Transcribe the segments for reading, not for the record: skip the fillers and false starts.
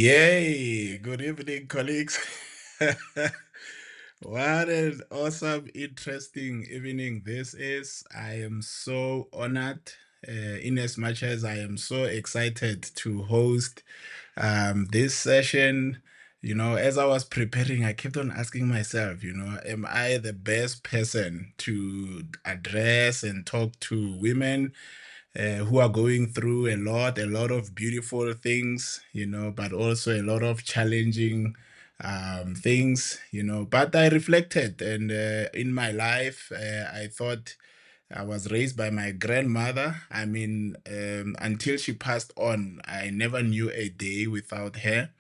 Yay! Good evening, colleagues. What an awesome, interesting evening this is. I am so honored, in as much as I am so excited to host this session. As I was preparing, I kept on asking myself, am I the best person to address and talk to women? Who are going through a lot of beautiful things, but also a lot of challenging things, But I reflected, and in my life, I thought I was raised by my grandmother. I mean, until she passed on, I never knew a day without her.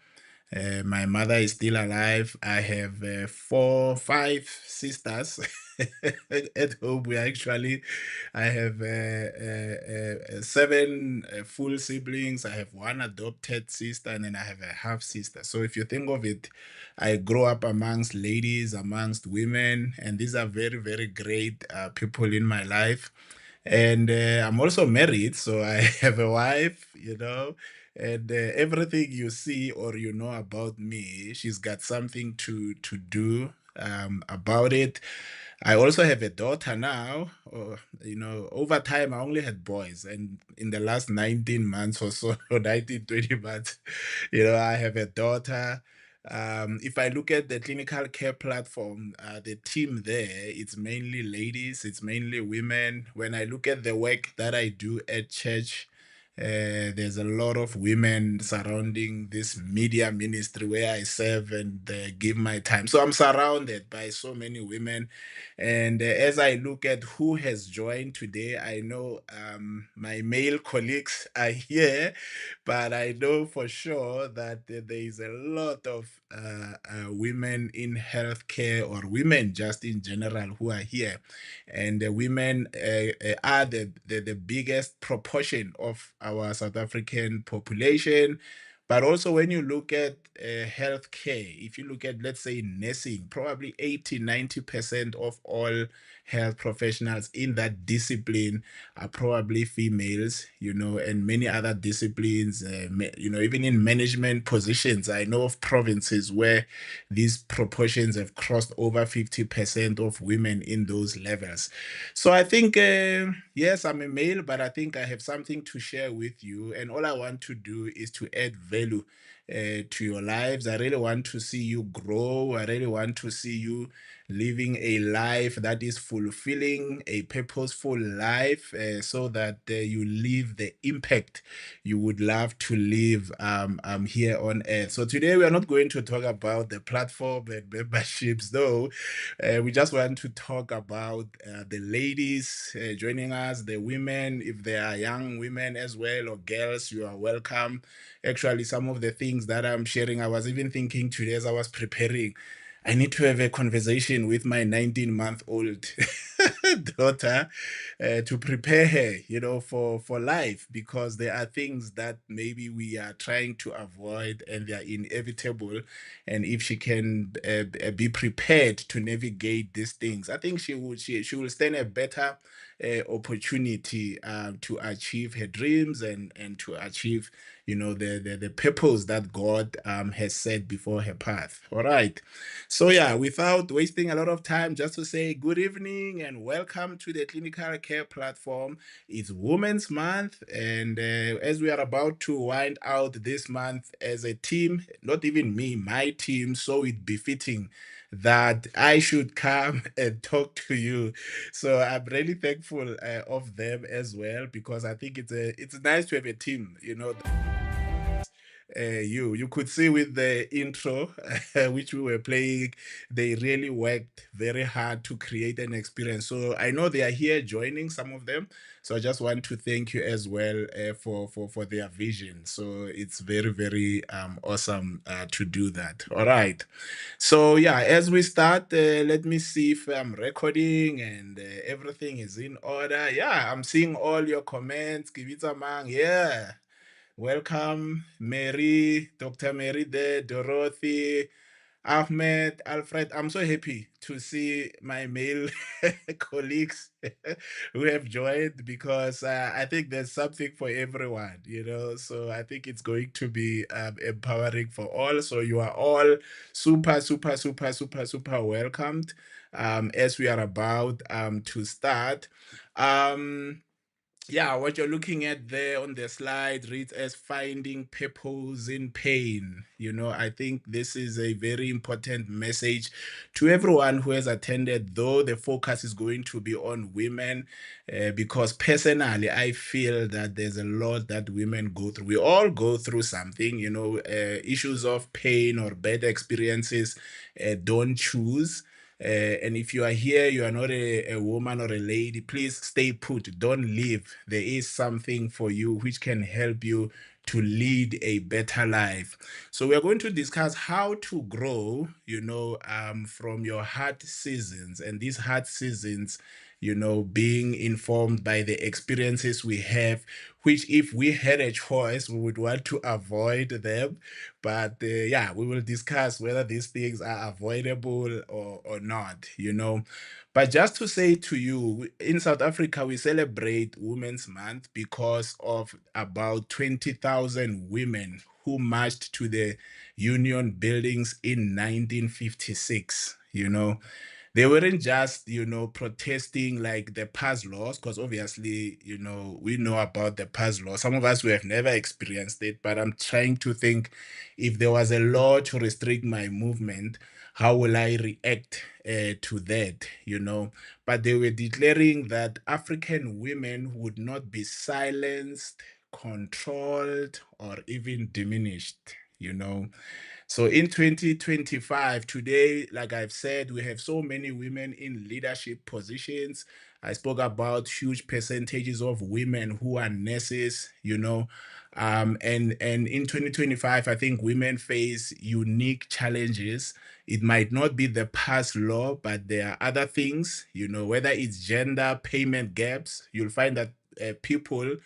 My mother is still alive. I have five sisters at home. I have seven full siblings. I have one adopted sister, and then I have a half sister. So if you think of it, I grow up amongst ladies, amongst women, and these are very, very great people in my life. And I'm also married, so I have a wife, and everything you see or you know about me, she's got something to do about it. I also have a daughter now. Over time I only had boys, and in the last 19 months or so, or 19, 20 months, I have a daughter. If I look at the clinical care platform, the team there, it's mainly ladies, it's mainly women. When I look at the work that I do at church, there's a lot of women surrounding this media ministry where I serve and give my time. So I'm surrounded by so many women. And as I look at who has joined today, I know my male colleagues are here, but I know for sure that there is a lot of women in healthcare or women just in general who are here. And the women are the biggest proportion of our South African population. But also, when you look at healthcare, if you look at, let's say, nursing, probably 80-90% of all health professionals in that discipline are probably females, and many other disciplines, even in management positions. I know of provinces where these proportions have crossed over 50% of women in those levels. So I think, yes, I'm a male, but I think I have something to share with you. And all I want to do is to add value to your lives. I really want to see you grow. I really want to see you living a life that is fulfilling, a purposeful life, so that you leave the impact you would love to live here on earth. So today we are not going to talk about the platform and memberships, though. We just want to talk about the ladies joining us, the women. If there are young women as well or girls, you are welcome. Actually, some of the things that I'm sharing, I was even thinking today as I was preparing, I need to have a conversation with my 19-month-old daughter to prepare her, for life, because there are things that maybe we are trying to avoid and they are inevitable. And if she can be prepared to navigate these things, I think she will stand a better opportunity to achieve her dreams and to achieve, the purpose that God has set before her path. All right. So yeah, without wasting a lot of time, just to say good evening and welcome to the clinical care platform. It's Women's Month, and as we are about to wind out this month as a team, not even me, my team, so it befitting that I should come and talk to you. So I'm really thankful of them as well, because I think it's nice to have a team, you could see with the intro which we were playing, they really worked very hard to create an experience. So I know they are here joining, some of them. So I just want to thank you as well for their vision. So it's very, very awesome to do that. All right. So yeah, as we start, let me see if I'm recording and everything is in order. Yeah, I'm seeing all your comments. Kivita Mang, yeah. Welcome, Mary, Dr. Mary there, Dorothy. Ahmed, Alfred, I'm so happy to see my male colleagues who have joined because I think there's something for everyone, you know. So I think it's going to be empowering for all. So you are all super, super, super, super, super welcomed as we are about to start. Um, yeah, what you're looking at there on the slide reads as finding purpose in pain. You know, I think this is a very important message to everyone who has attended, though the focus is going to be on women, because personally, I feel that there's a lot that women go through. We all go through something, you know, issues of pain or bad experiences don't choose. And if you are here, you are not a woman or a lady, please stay put. Don't leave. There is something for you which can help you to lead a better life. So we are going to discuss how to grow, you know, from your hard seasons. And these hard seasons, you know, being informed by the experiences we have, which if we had a choice, we would want to avoid them. But yeah, we will discuss whether these things are avoidable or not, you know. But just to say to you, in South Africa, we celebrate Women's Month because of about 20,000 women who marched to the union buildings in 1956, you know. They weren't just, you know, protesting like the past laws, because obviously, you know, we know about the past law. Some of us we have never experienced it, but I'm trying to think if there was a law to restrict my movement, how will I react to that, you know? But they were declaring that African women would not be silenced, controlled, or even diminished, you know? So in 2025, today, like I've said, we have so many women in leadership positions. I spoke about huge percentages of women who are nurses, you know. And in 2025, I think women face unique challenges. It might not be the past law, but there are other things, you know, whether it's gender payment gaps, you'll find that people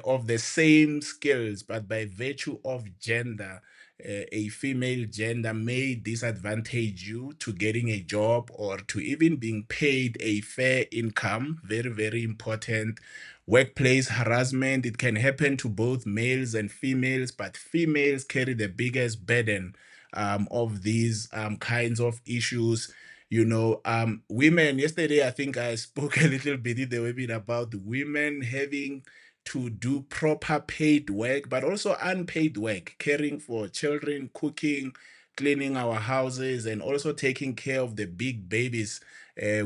of the same skills, but by virtue of gender, a female gender may disadvantage you to getting a job or to even being paid a fair income. Very, very important. Workplace harassment, it can happen to both males and females, but females carry the biggest burden of these kinds of issues. You know, women, yesterday I think I spoke a little bit in the webinar about women having to do proper paid work, but also unpaid work, caring for children, cooking, cleaning our houses, and also taking care of the big babies,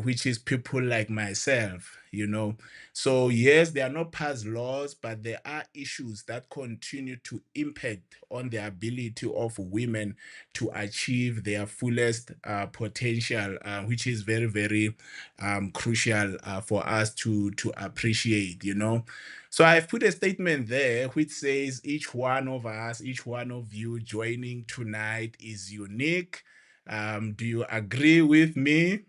which is people like myself, you know. So, yes, there are no past laws, but there are issues that continue to impact on the ability of women to achieve their fullest potential, which is very, very crucial for us to appreciate, you know. So I've put a statement there which says each one of us, each one of you joining tonight is unique. Do you agree with me?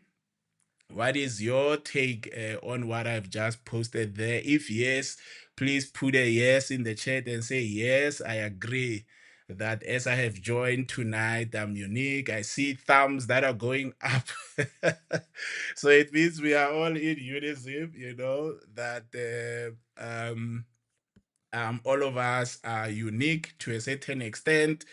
What is your take on what I've just posted there? If yes, please put a yes in the chat and say, yes, I agree that as I have joined tonight, I'm unique. I see thumbs that are going up. So it means we are all in unison, you know, that all of us are unique to a certain extent.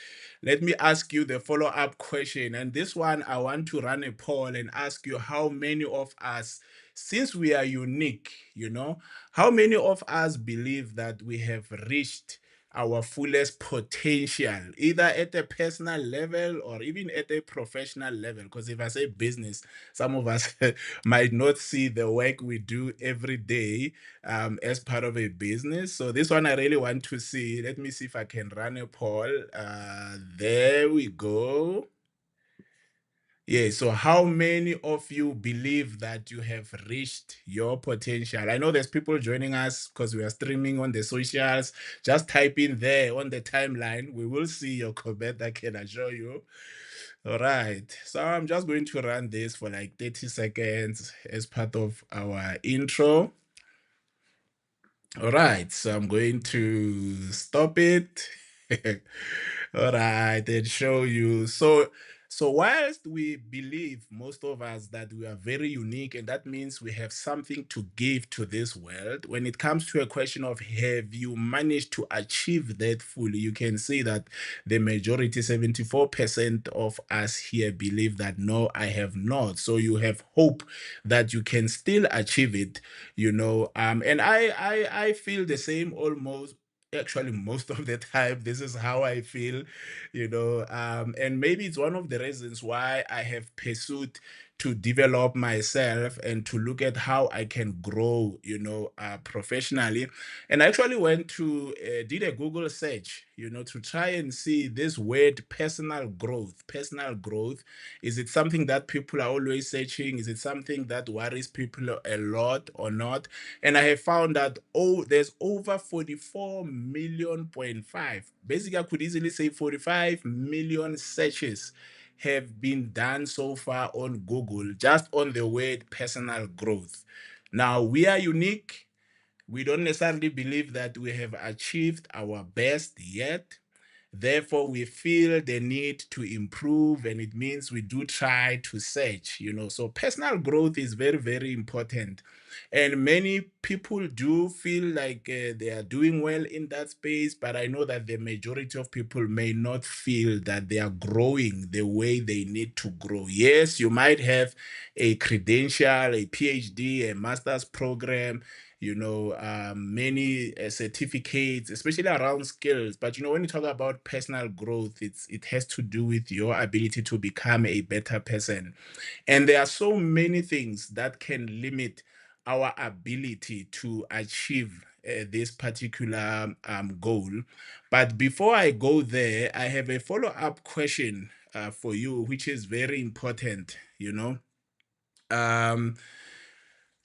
Let me ask you the follow up question. And this one, I want to run a poll and ask you how many of us, since we are unique, you know, how many of us believe that we have reached our fullest potential, either at a personal level or even at a professional level? Because if I say business, some of us might not see the work we do every day as part of a business. So this one I really want to see. Let me see if I can run a poll. There we go. Yeah, so how many of you believe that you have reached your potential? I know there's people joining us because we are streaming on the socials. Just type in there on the timeline. We will see your comment, I can assure you. All right, so I'm just going to run this for like 30 seconds as part of our intro. All right, so I'm going to stop it. All right, and show you. So So, whilst we believe, most of us, that we are very unique, and that means we have something to give to this world, when it comes to a question of have you managed to achieve that fully, you can see that the majority, 74% of us here, believe that no, I have not. So, you have hope that you can still achieve it, and I feel the same almost. Actually, most of the time, this is how I feel, and maybe it's one of the reasons why I have pursued to develop myself and to look at how I can grow, professionally. And I actually went to did a Google search, to try and see this word personal growth. Personal growth, is it something that people are always searching? Is it something that worries people a lot or not? And I have found that, there's over 44 million point five. Basically, I could easily say 45 million searches have been done so far on Google just on the word personal growth. Now, we are unique. We don't necessarily believe that we have achieved our best yet. Therefore, we feel the need to improve, and it means we do try to search, So, personal growth is very, very important. And many people do feel like they are doing well in that space, but I know that the majority of people may not feel that they are growing the way they need to grow. Yes, you might have a credential, a PhD, a master's program, many certificates, especially around skills. But when you talk about personal growth, it has to do with your ability to become a better person. And there are so many things that can limit our ability to achieve this particular goal. But before I go there, I have a follow up question for you, which is very important. Um,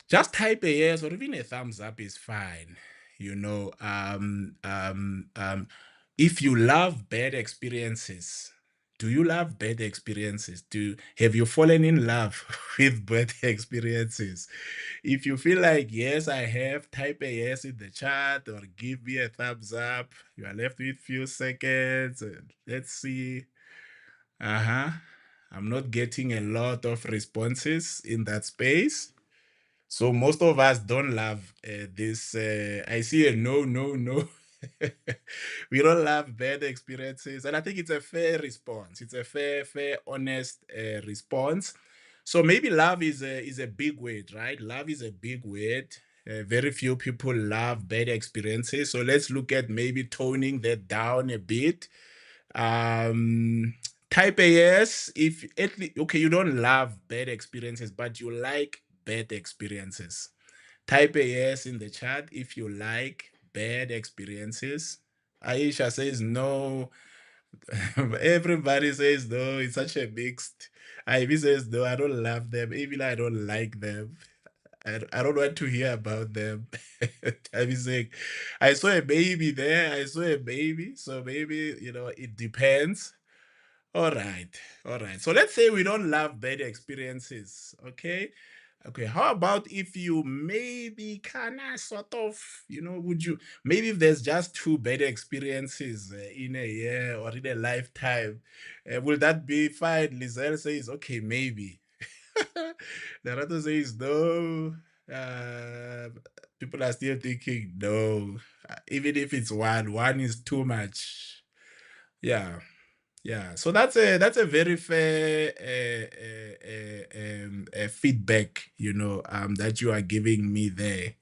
just type a yes or even a thumbs up is fine. You know, um, um, um, if you love bad experiences, do you love bad experiences? Have you fallen in love with bad experiences? If you feel like yes, I have, type a yes in the chat or give me a thumbs up. You are left with few seconds. Let's see. Uh-huh. I'm not getting a lot of responses in that space. So most of us don't love this. I see a no, no, no. We don't love bad experiences, and I think it's a fair response. It's a fair, honest response. So maybe love is a big word, right? Love is a big word. Very few people love bad experiences. So let's look at maybe toning that down a bit. Um, type a yes if at least, okay, you don't love bad experiences, but you like bad experiences. Type a yes in the chat if you like bad experiences. Aisha says no. Everybody says no. It's such a mixed. Ivy says no. I don't love them. Even I don't like them. I don't want to hear about them. Ivy saying, I saw a baby there. I saw a baby. So maybe it depends. All right. All right. So let's say we don't love bad experiences. Okay. Okay. How about if you maybe kind of sort of, would you maybe if there's just two bad experiences in a year or in a lifetime, will that be fine? Lizelle says, okay, maybe. Lerato says, no. Uh, People are still thinking, no. Even if it's one is too much. Yeah. Yeah, so that's a very fair feedback, that you are giving me there.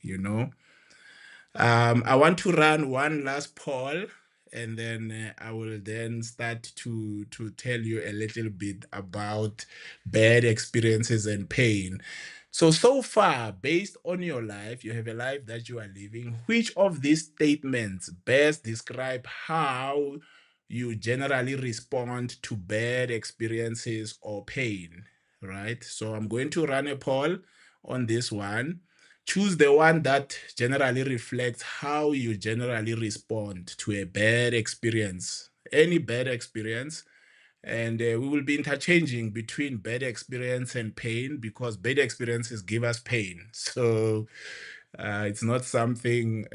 I want to run one last poll, and then I will then start to tell you a little bit about bad experiences and pain. So far, based on your life, you have a life that you are living. Which of these statements best describe how you generally respond to bad experiences or pain? Right. So I'm going to run a poll on this one. Choose the one that generally reflects how you generally respond to a bad experience, any bad experience. And we will be interchanging between bad experience and pain because bad experiences give us pain. So it's not something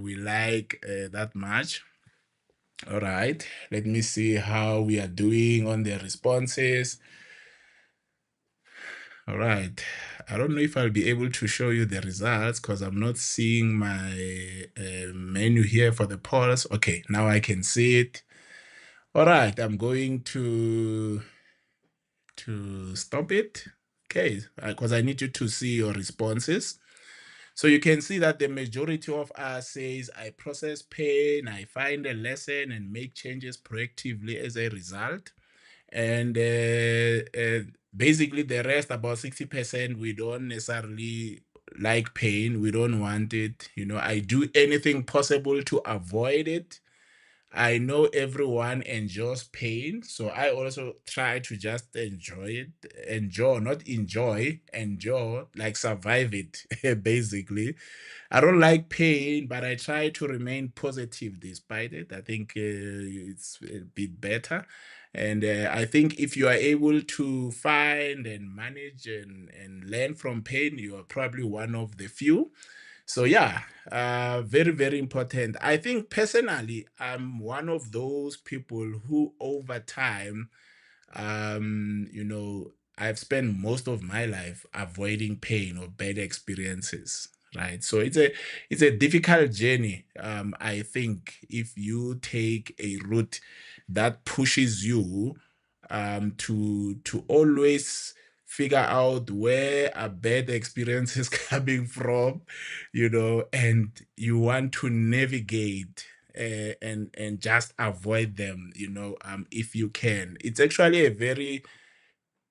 we like that much. All right, let me see how we are doing on the responses. All right. I don't know if I'll be able to show you the results because I'm not seeing my menu here for the polls. Okay, now I can see it. All right, I'm going to stop it. Okay, because I need you to see your responses. So you can see that the majority of us says, I process pain, I find a lesson and make changes proactively as a result. And basically the rest, about 60%, we don't necessarily like pain. We don't want it. I do anything possible to avoid it. I know everyone enjoys pain, so I also try to just enjoy it. Enjoy, not enjoy, enjoy, like survive it, basically. I don't like pain, but I try to remain positive despite it. I think it's a bit better. And I think if you are able to find and manage and learn from pain, you are probably one of the few. So yeah, very, very important. I think personally, I'm one of those people who over time, I've spent most of my life avoiding pain or bad experiences. Right. So it's a difficult journey. I think if you take a route that pushes you to always figure out where a bad experience is coming from, and you want to navigate and just avoid them, if you can. It's actually a very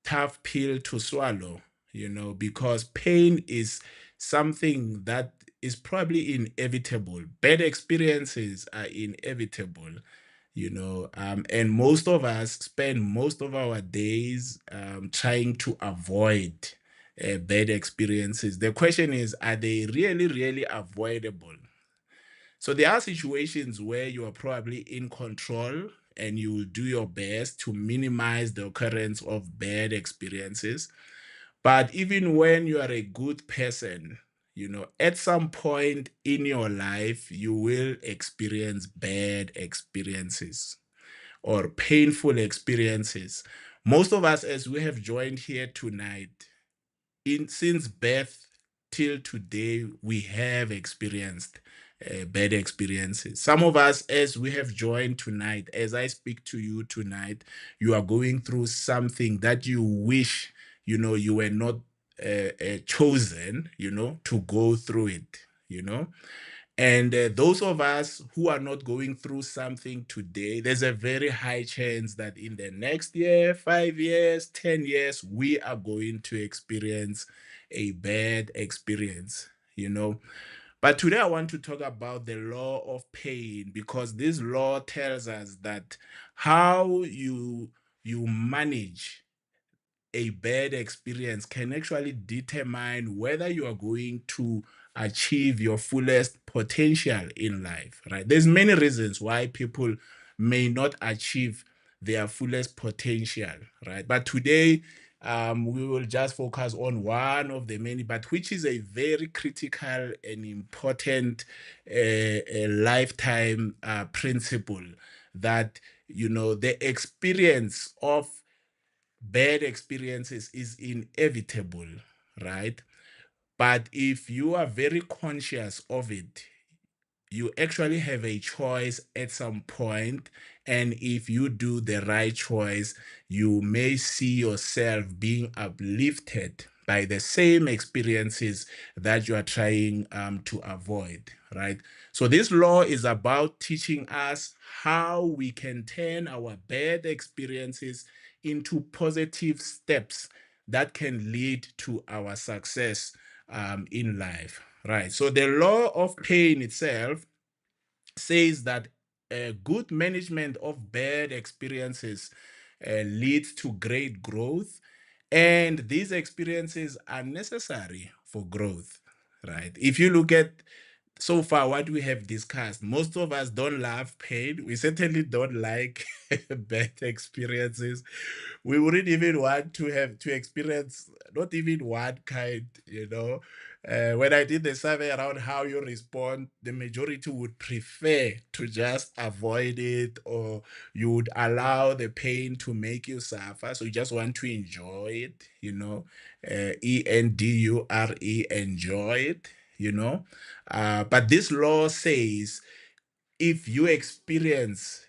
tough pill to swallow, because pain is something that is probably inevitable. Bad experiences are inevitable, and most of us spend most of our days trying to avoid bad experiences. The question is, are they really, really avoidable? So there are situations where you are probably in control and you will do your best to minimize the occurrence of bad experiences. But even when you are a good person, at some point in your life, you will experience bad experiences or painful experiences. Most of us, as we have joined here tonight, in since birth till today, we have experienced bad experiences. Some of us, as we have joined tonight, as I speak to you tonight, you are going through something that you wish, you were not chosen, to go through it, and those of us who are not going through something today, there's a very high chance that in the next year, 5 years, 10 years, we are going to experience a bad experience, you know. But today I want to talk about the law of pain because this law tells us that how you manage a bad experience can actually determine whether you are going to achieve your fullest potential in life, right? There's many reasons why people may not achieve their fullest potential, right? But today we will just focus on one of the many, but which is a very critical and important lifetime principle that the experience of bad experiences is inevitable, right? But if you are very conscious of it, you actually have a choice at some point, and if you do the right choice, you may see yourself being uplifted by the same experiences that you are trying to avoid, right? So this law is about teaching us how we can turn our bad experiences into positive steps that can lead to our success in life, right? So the law of pain itself says that good management of bad experiences leads to great growth, and these experiences are necessary for growth, right? If you look at so far what we have discussed, most of us don't love pain. We certainly don't like bad experiences. We wouldn't even want to have to experience not even one kind, When I did the survey around how you respond, the majority would prefer to just avoid it, or you would allow the pain to make you suffer. So you just want to enjoy it, ENDURE, enjoy it, you know. But this law says if you experience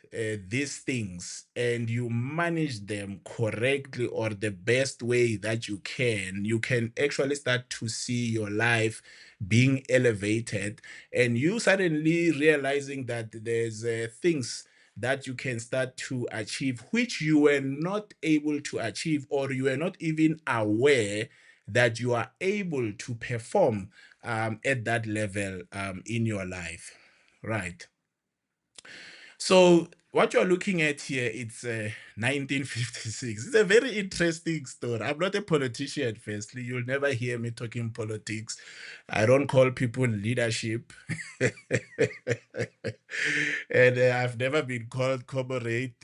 these things and you manage them correctly or the best way that you can actually start to see your life being elevated, and you suddenly realizing that there's things that you can start to achieve which you were not able to achieve, or you were not even aware that you are able to perform at that level in your life, right? So what you're looking at here, it's 1956. It's a very interesting story. I'm not a politician, firstly. You'll never hear me talking politics. I don't call people leadership. And I've never been called comrade,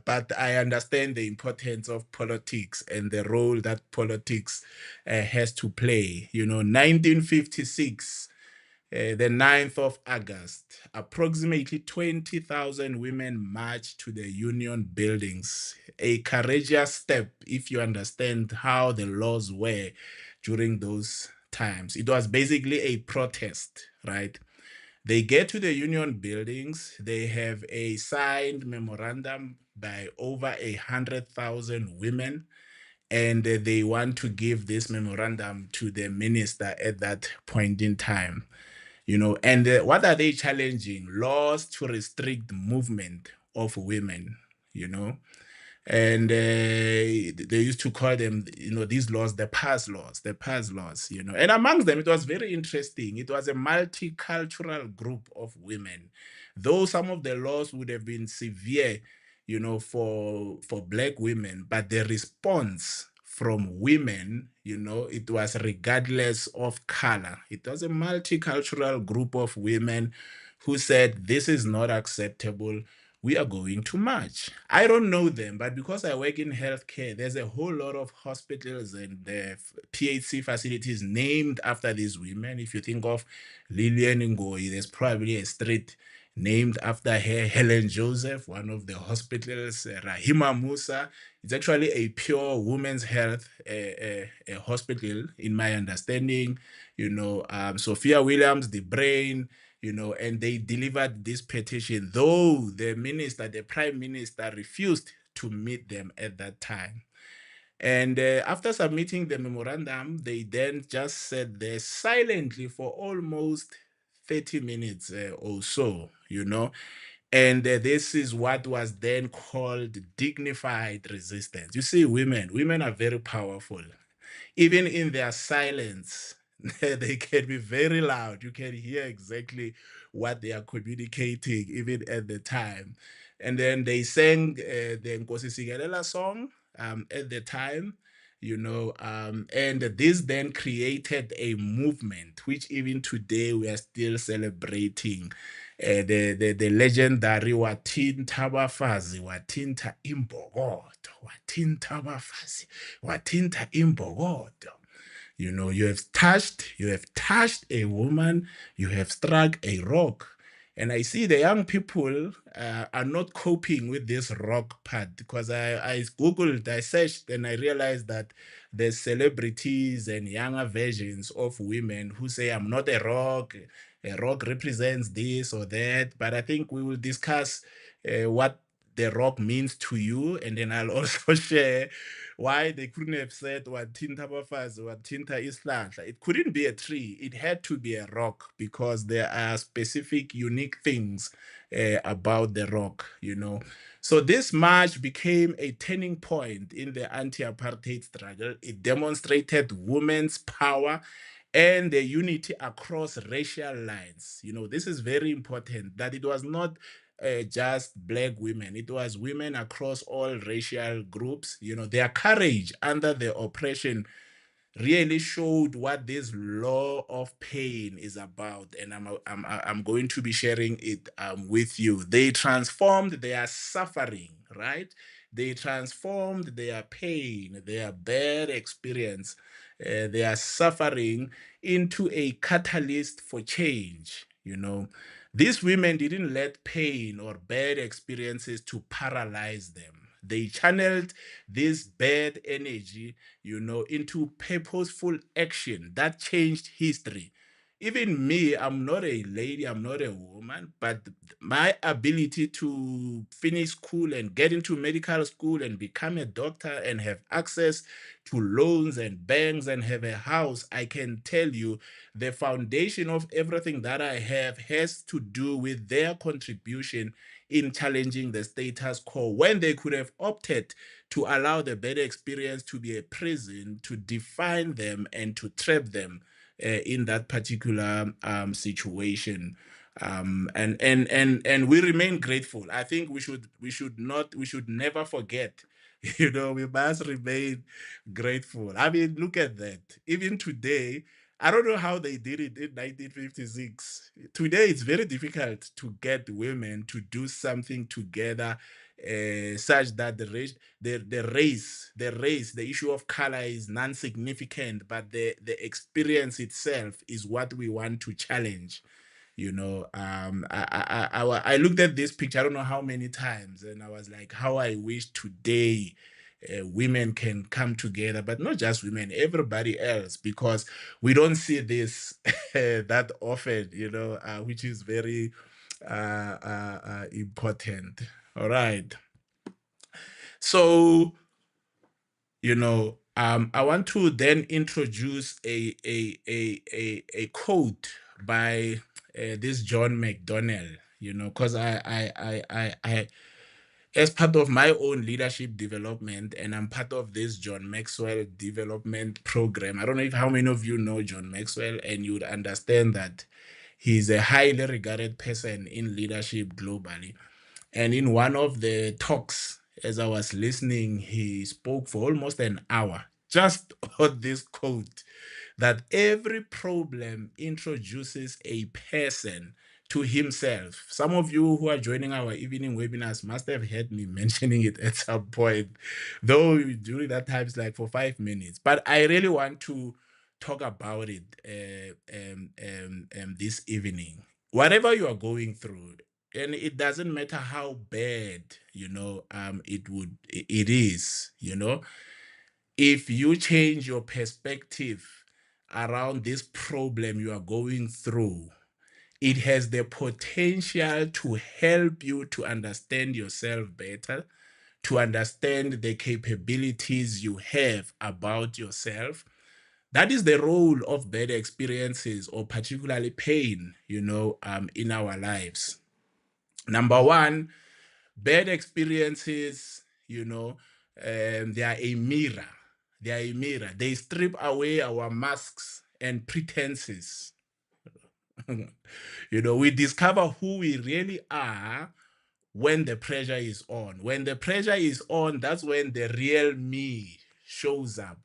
but I understand the importance of politics and the role that politics has to play. 1956, the 9th of August, approximately 20,000 women marched to the Union buildings. A courageous step, if you understand how the laws were during those times. It was basically a protest, right? They get to the Union buildings, they have a signed memorandum by over 100,000 women, and they want to give this memorandum to the minister at that point in time. And what are they challenging? Laws to restrict movement of women, you know and they used to call them, these laws, the past laws. And amongst them, it was very interesting. It was a multicultural group of women, though some of the laws would have been severe, for black women, but the response from women, it was regardless of color. It was a multicultural group of women who said, this is not acceptable, we are going to march. I don't know them, but because I work in healthcare, there's a whole lot of hospitals and PHC facilities named after these women. If you think of Lillian Ngoyi, there's probably a street named after her. Helen Joseph, one of the hospitals, Rahima Musa. It's actually a pure women's health hospital, in my understanding. Sophia Williams, the brain, and they delivered this petition, though the prime minister, refused to meet them at that time. And after submitting the memorandum, they then just sat there silently for almost 30 minutes or so, And this is what was then called dignified resistance. You see, women are very powerful. Even in their silence, they can be very loud. You can hear exactly what they are communicating, even at the time. And then they sang the Nkosi Sikelela song at the time, and this then created a movement, which even today we are still celebrating. The legendary Wathinta Bafazi, Wathinta Imbokodo, Wathinta Bafazi, Wathinta Imbokodo. You have touched a woman, you have struck a rock. And I see the young people are not coping with this rock part, because I Googled, I searched, and I realized that there's celebrities and younger versions of women who say, I'm not a rock represents this or that. But I think we will discuss what the rock means to you, and then I'll also share why they couldn't have said Wathinta Bafazi, Wathinta Islahla. It couldn't be a tree, it had to be a rock, because there are specific unique things about the rock. So this march became a turning point in the anti-apartheid struggle. It demonstrated women's power and the unity across racial lines. This is very important, that it was not just black women, it was women across all racial groups. Their courage under the oppression really showed what this law of pain is about, and I'm going to be sharing it with you. They transformed their suffering, right, They transformed their pain, their bad experience, their suffering into a catalyst for change. These women didn't let pain or bad experiences to paralyze them. They channeled this bad energy, into purposeful action that changed history. Even me, I'm not a lady, I'm not a woman, but my ability to finish school and get into medical school and become a doctor and have access to loans and banks and have a house, I can tell you the foundation of everything that I have has to do with their contribution in challenging the status quo when they could have opted to allow the better experience to be a prison, to define them and to trap them in that particular situation. And we remain grateful. I think we should never forget. We must remain grateful. I mean, look at that. Even today, I don't know how they did it in 1956. Today, it's very difficult to get women to do something together, such that the issue of color is non-significant, but the experience itself is what we want to challenge. I looked at this picture, I don't know how many times, and I was like, how I wish today women can come together, but not just women, everybody else, because we don't see this that often, which is very important. All right. So, I want to then introduce a quote by this John McDonnell, because I as part of my own leadership development, and I'm part of this John Maxwell development program. I don't know if how many of you know John Maxwell, and you would understand that he's a highly regarded person in leadership globally. And in one of the talks, as I was listening, he spoke for almost an hour just on this quote that every problem introduces a person to himself. Some of you who are joining our evening webinars must have heard me mentioning it at some point, though during that time it's like for 5 minutes. But I really want to talk about it this evening. Whatever you are going through, and it doesn't matter how bad it is, if you change your perspective around this problem you are going through, it has the potential to help you to understand yourself better, to understand the capabilities you have about yourself. That is the role of bad experiences, or particularly pain, in our lives. Number one, bad experiences, they are a mirror. They are a mirror. They strip away our masks and pretenses. We discover who we really are when the pressure is on. When the pressure is on, that's when the real me shows up.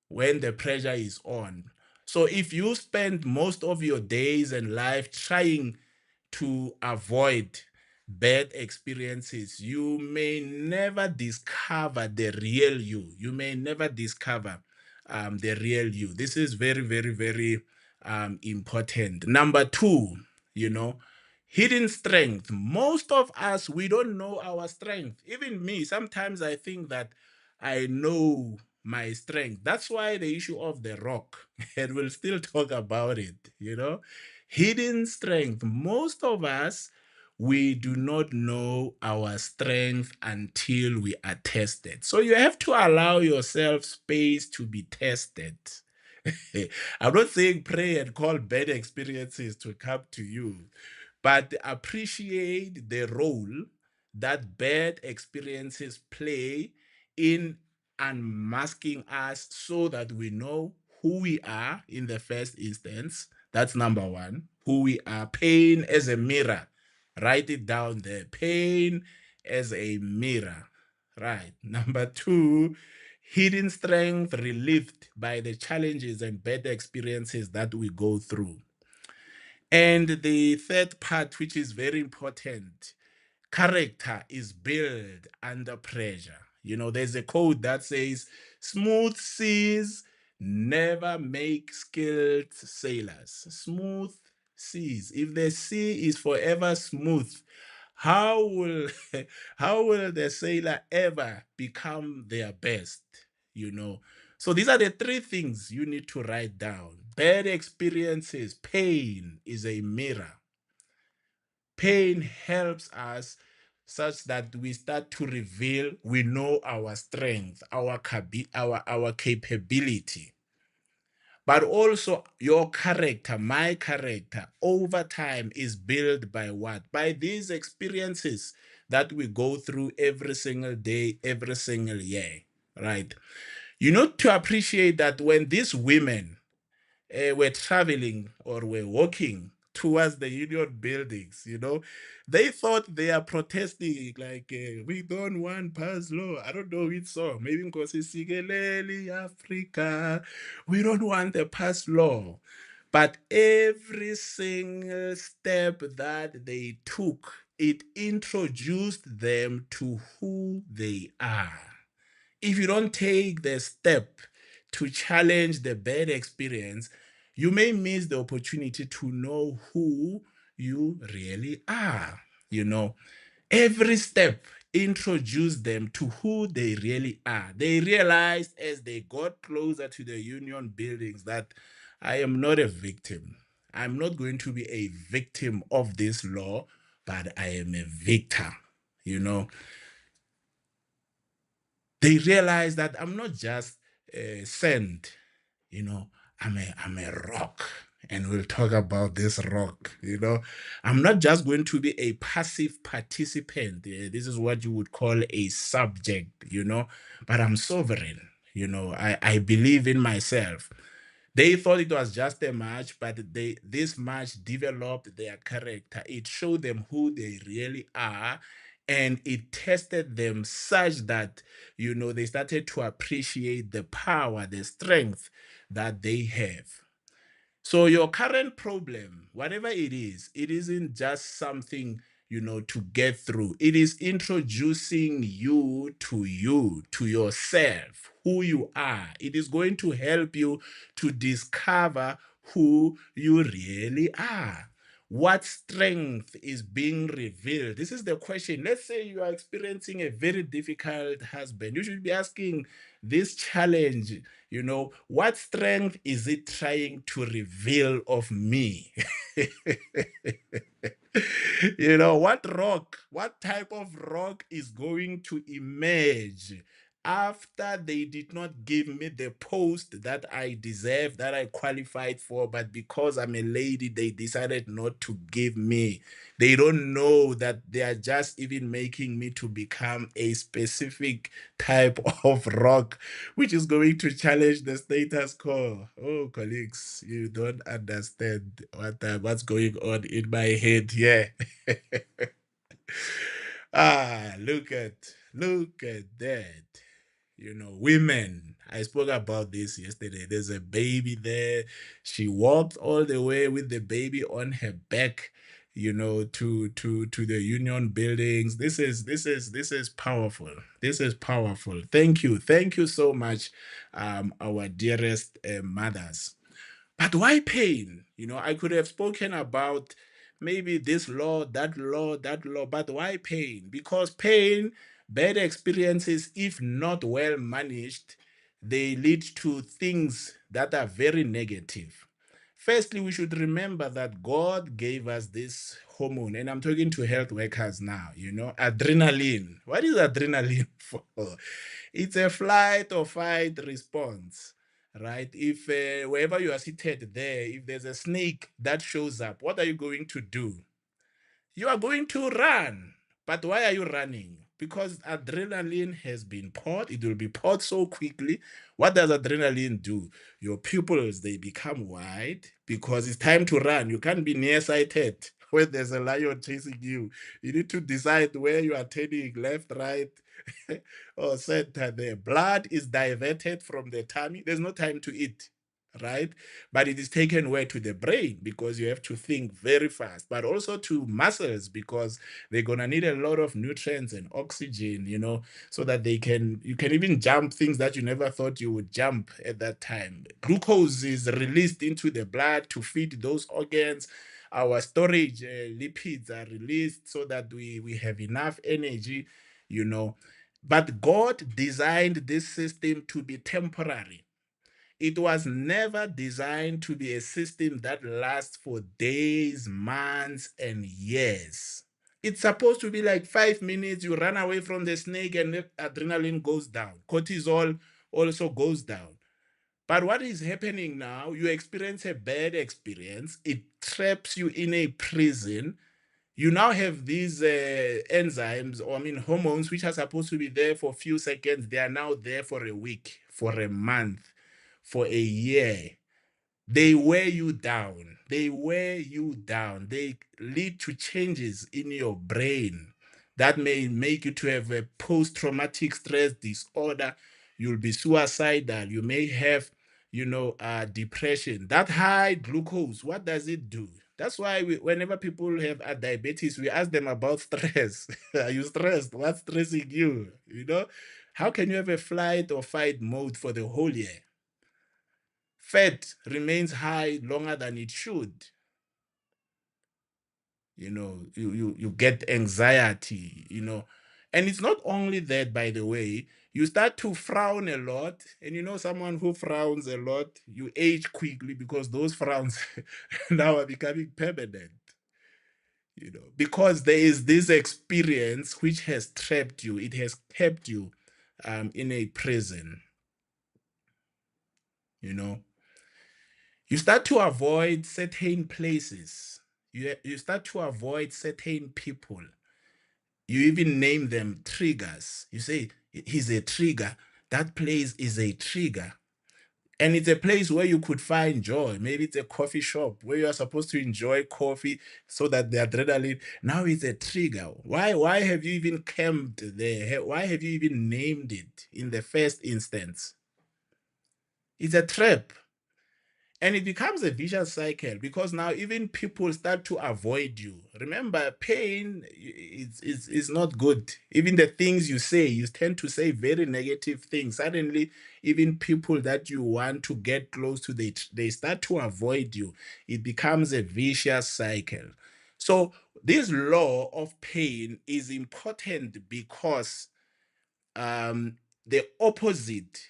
When the pressure is on. So if you spend most of your days and life trying to avoid bad experiences, you may never discover the real you. You may never discover the real you. This is very, very, very important. Number two, hidden strength. Most of us, we don't know our strength. Even me, sometimes I think that I know my strength. That's why the issue of the rock, and we'll still talk about it, hidden strength. Most of us, we do not know our strength until we are tested. So you have to allow yourself space to be tested. I'm not saying pray and call bad experiences to come to you, but appreciate the role that bad experiences play in unmasking us so that we know who we are in the first instance. That's number one, who we are. Pain as a mirror. Write it down there. Pain as a mirror. Right. Number two, hidden strength relieved by the challenges and bad experiences that we go through. And the third part, which is very important, Character is built under pressure. There's a quote that says, smooth seas never make skilled sailors. Smooth seas. If the sea is forever smooth, how will how will the sailor ever become their best? You know. So these are the three things you need to write down. Bad experiences, pain is a mirror. Pain helps us such that we start to reveal we know our strength, our capability. But also your character, my character, over time is built by what? By these experiences that we go through every single day, every single year, right? You need to appreciate that when these women were traveling or were walking towards the union buildings, they thought they are protesting like, we don't want pass law. I don't know which song, maybe because it's Sigeleli Africa. We don't want the pass law. But every single step that they took, it introduced them to who they are. If you don't take the step to challenge the bad experience, you may miss the opportunity to know who you really are. You know, every step introduced them to who they really are. They realized as they got closer to the union buildings that I am not a victim. I'm not going to be a victim of this law, but I am a victor. You know, they realize that I'm not just sand, you know, I'm a rock. And we'll talk about this rock, I'm not just going to be a passive participant. This is what you would call a subject, but I'm sovereign. I believe in myself. They thought it was just a match, but this match developed their character. It showed them who they really are, and it tested them such that they started to appreciate the power, the strength that they have. So your current problem, whatever it isn't just something, to get through. It is introducing you, to yourself, who you are. It is going to help you to discover who you really are. What strength is being revealed? This is the question. Let's say you are experiencing a very difficult husband. You should be asking this challenge, what strength is it trying to reveal of me? What type of rock is going to emerge after they did not give me the post that I deserve, that I qualified for, but because I'm a lady, they decided not to give me. They don't know that they are just even making me to become a specific type of rock, which is going to challenge the status quo. Oh, colleagues, you don't understand what's going on in my head here. Look at that. Women. I spoke about this yesterday. There's a baby there. She walked all the way with the baby on her back, to the union buildings. This is powerful. This is powerful. Thank you so much, our dearest mothers. But why pain? I could have spoken about maybe this law, that law, but why pain? Because pain, bad experiences, if not well managed, they lead to things that are very negative. Firstly, we should remember that God gave us this hormone, and I'm talking to health workers now, adrenaline. What is adrenaline for? It's a flight or fight response, right? If wherever you are seated there, if there's a snake that shows up, what are you going to do? You are going to run. But why are you running? Because adrenaline has been poured. It will be poured so quickly. What does adrenaline do? Your pupils, they become wide because it's time to run. You can't be nearsighted when there's a lion chasing you. You need to decide where you are turning, left, right, or center. The blood is diverted from the tummy. There's no time to eat. right? But it is taken where to the brain because you have to think very fast, but also to muscles because they're gonna need a lot of nutrients and oxygen, so that you can even jump things that you never thought you would jump at that time. Glucose is released into the blood to feed those organs. Our storage lipids are released so that we have enough energy, you know. But God designed this system to be temporary. It was never designed to be a system that lasts for days, months, and years. It's supposed to be like 5 minutes, you run away from the snake and the adrenaline goes down. Cortisol also goes down. But what is happening now? You experience a bad experience, it traps you in a prison. You now have these enzymes, or I mean, hormones, which are supposed to be there for a few seconds. They are now there for a week, for a month, for a year. They wear you down. They wear you down. They lead to changes in your brain that may make you to have a post-traumatic stress disorder. You'll be suicidal. You may have, depression. That high glucose, what does it do? That's why whenever people have diabetes, we ask them about stress. Are you stressed? What's stressing you? How can you have a flight or fight mode for the whole year? Fat remains high longer than it should. You get anxiety, and it's not only that, by the way. You start to frown a lot, and someone who frowns a lot, you age quickly because those frowns now are becoming permanent, because there is this experience which has trapped you. It has kept you in a prison. you know you start to avoid certain places. You start to avoid certain people. You even name them triggers. You say, he's a trigger. That place is a trigger. And it's a place where you could find joy. Maybe it's a coffee shop where you are supposed to enjoy coffee so that the adrenaline. Now it's a trigger. Why have you even camped there? Why have you even named it in the first instance? It's a trap. And it becomes a vicious cycle because now even people start to avoid you. Remember, pain is not good. Even the things you say, you tend to say very negative things. Suddenly, even people that you want to get close to, they start to avoid you. It becomes a vicious cycle. So this law of pain is important because the opposite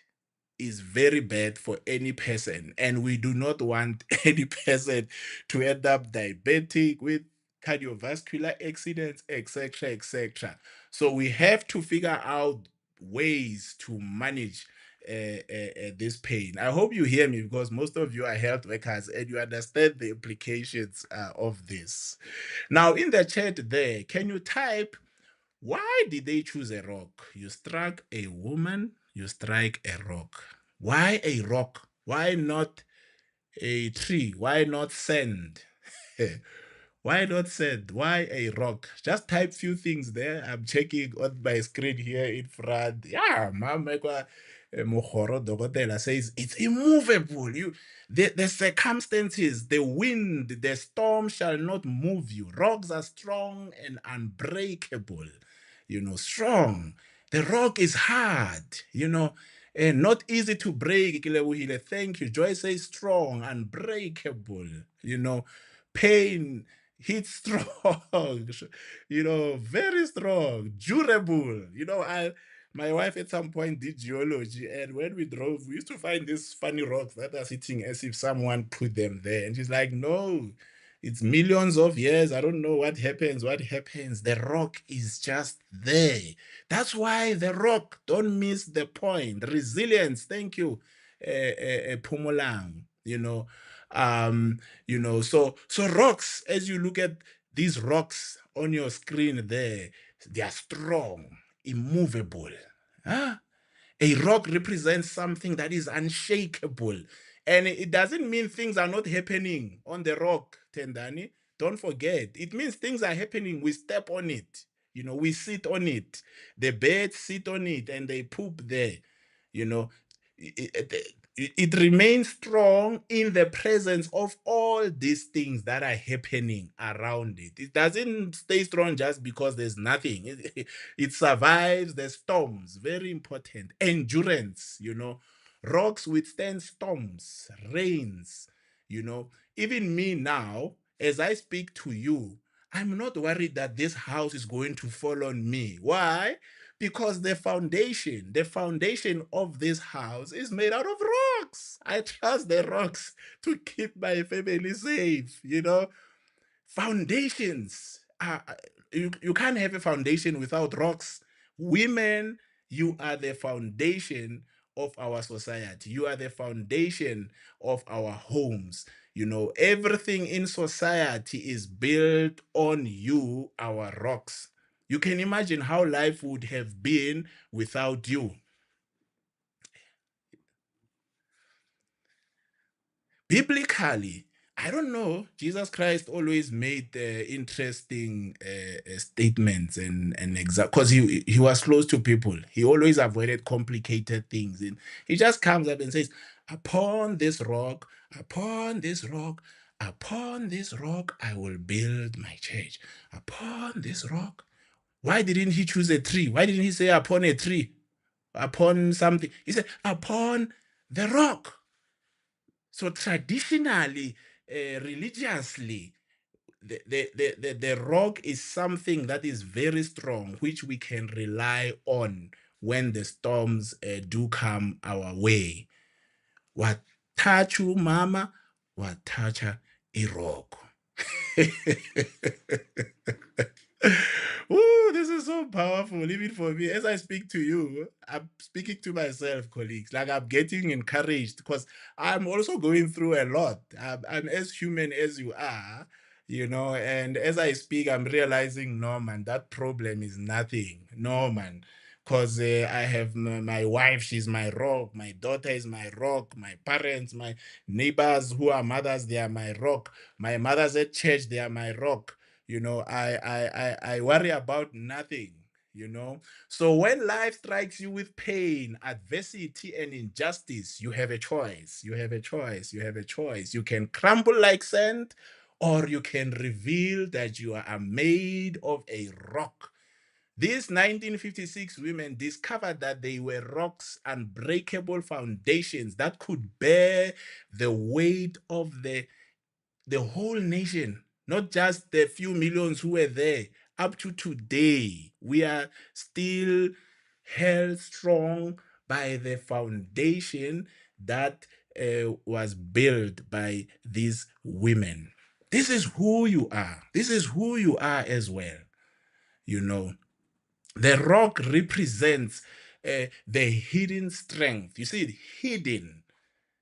is very bad for any person, and we do not want any person to end up diabetic with cardiovascular accidents, etc., etc. So we have to figure out ways to manage this pain. I hope you hear me because most of you are health workers and you understand the implications of this. Now, in the chat there, can you type, why did they choose a rock? You struck a woman, you strike a rock. Why a rock? Why not a tree? Why not sand? Why not sand? Why a rock? Just type few things there. I'm checking on my screen here in front. Yeah, Mama Mohoro Dokotela says it's immovable. The circumstances, the wind, the storm shall not move you. Rocks are strong and unbreakable. Strong. The rock is hard, and not easy to break. Kilebohile, thank you. Joy says strong, unbreakable, pain hits strong, very strong, durable. My wife at some point did geology, and when we drove, we used to find these funny rocks that are sitting as if someone put them there. And she's like, no, it's millions of years. I don't know what happens. What happens? The rock is just there. That's why the rock, don't miss the point. Resilience. Thank you, Pumulang. So rocks, as you look at these rocks on your screen there, they are strong, immovable. Huh? A rock represents something that is unshakable. And it doesn't mean things are not happening on the rock, Tendani. Don't forget. It means things are happening. We step on it. We sit on it. The birds sit on it and they poop there. You know, it remains strong in the presence of all these things that are happening around it. It doesn't stay strong just because there's nothing. It survives the storms. Very important. Endurance, rocks withstand storms, rains, even me now, as I speak to you, I'm not worried that this house is going to fall on me. Why? Because the foundation of this house is made out of rocks. I trust the rocks to keep my family safe. Foundations you can't have a foundation without rocks. Women, you are the foundation of our society. You are the foundation of our homes. Everything in society is built on you, our rocks. You can imagine how life would have been without you. Biblically, I don't know. Jesus Christ always made interesting statements and exact, because he was close to people. He always avoided complicated things, and he just comes up and says, "Upon this rock, upon this rock, upon this rock, I will build my church. Upon this rock." Why didn't he choose a tree? Why didn't he say upon a tree? Upon something? He said upon the rock. So traditionally, religiously, the rock is something that is very strong, which we can rely on when the storms do come our way. What touch you, mama? What touch a rock? Ooh, this is so powerful, even for me. As I speak to you, I'm speaking to myself, colleagues. Like, I'm getting encouraged because I'm also going through a lot. I'm as human as you are, and as I speak, I'm realizing, no, man, that problem is nothing. No, man. Because I have my wife, she's my rock. My daughter is my rock. My parents, my neighbors who are mothers, they are my rock. My mothers at church, they are my rock. I worry about nothing. So when life strikes you with pain, adversity, and injustice, you have a choice. You have a choice. You have a choice. You can crumble like sand, or you can reveal that you are made of a rock. These 1956 women discovered that they were rocks, unbreakable foundations that could bear the weight of the whole nation, not just the few millions who were there. Up to today, we are still held strong by the foundation that was built by these women. This is who you are. This is who you are as well. You know, the rock represents the hidden strength. You see it hidden.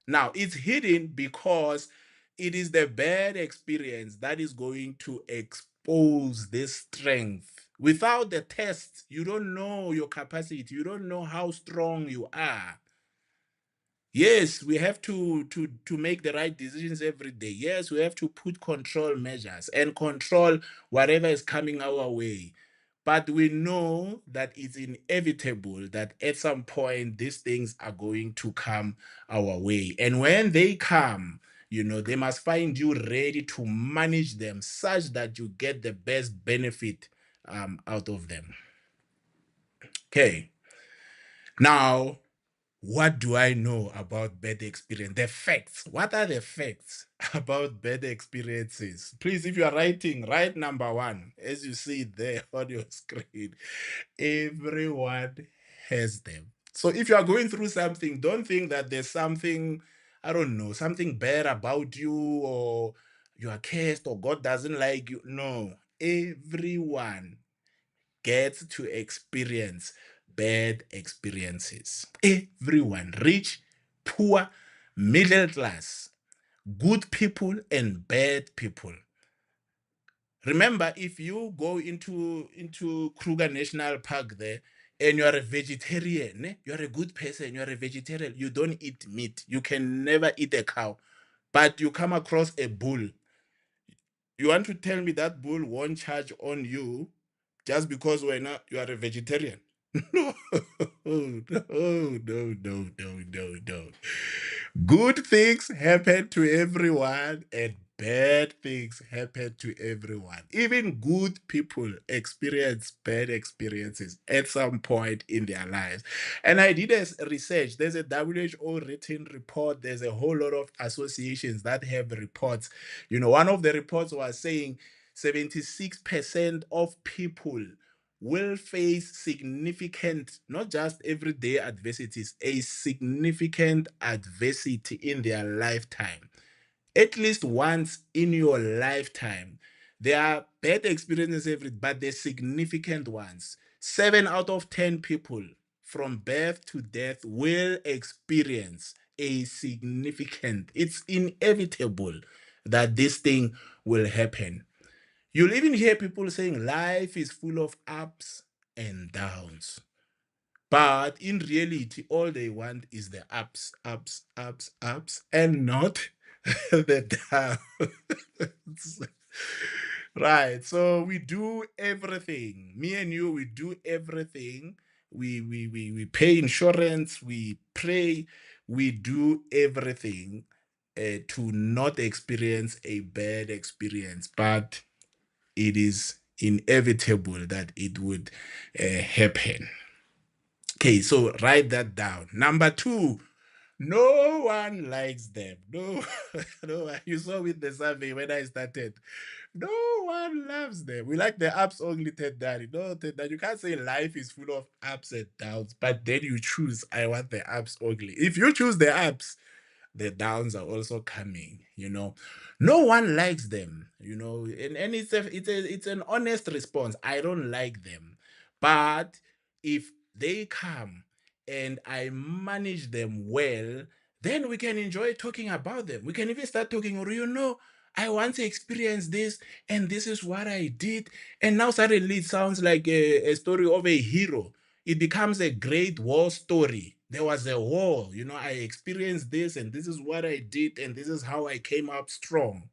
Now, it's hidden because it is the bad experience that is going to expose this strength. Without the test, you don't know your capacity, you don't know how strong you are. Yes, we have to make the right decisions every day. Yes, we have to put control measures and control whatever is coming our way. But we know that it's inevitable that at some point these things are going to come our way. And when they come, they must find you ready to manage them such that you get the best benefit out of them. Okay. Now, what do I know about bad experience? The facts. What are the facts about bad experiences? Please, if you are writing, write number one, as you see it there on your screen. Everyone has them. So if you are going through something, don't think that there's something, I don't know, something bad about you, or you are cursed, or God doesn't like you. No, everyone gets to experience bad experiences. Everyone, rich, poor, middle class, good people, and bad people. Remember, if you go into Kruger National Park there and you are a vegetarian, you are a good person, you are a vegetarian, you don't eat meat, you can never eat a cow, but you come across a bull. You want to tell me that bull won't charge on you just because you are a vegetarian? No, no, no, no, no, no, no. Good things happen to everyone and bad things happen to everyone. Even good people experience bad experiences at some point in their lives. And I did a research. There's a WHO written report. There's a whole lot of associations that have reports. One of the reports was saying 76% of people will face significant, not just everyday adversities, a significant adversity in their lifetime. At least once in your lifetime. There are bad experiences but they're significant ones. 7 out of 10 people from birth to death will experience a significant, it's inevitable that this thing will happen. You'll even hear people saying life is full of ups and downs. But in reality, all they want is the ups, ups, ups, ups, and not the downs. Right. So we do everything. Me and you, we do everything. We pay insurance, we pray, we do everything to not experience a bad experience. But it is inevitable that it would happen. Okay, so write that down. Number two, no one likes them. No, no, you saw with the survey when I started. No one loves them. We like the ups only, Ted Daddy. No, Ted Daddy. You can't say life is full of ups and downs, but then you choose, I want the ups only. If you choose the ups, the downs are also coming. No one likes them. And it's an honest response. I don't like them. But if they come and I manage them well, then we can enjoy talking about them. We can even start talking, or I once experienced this, and this is what I did. And now suddenly it sounds like a story of a hero. It becomes a great war story. There was a war, I experienced this, and this is what I did, and this is how I came up strong.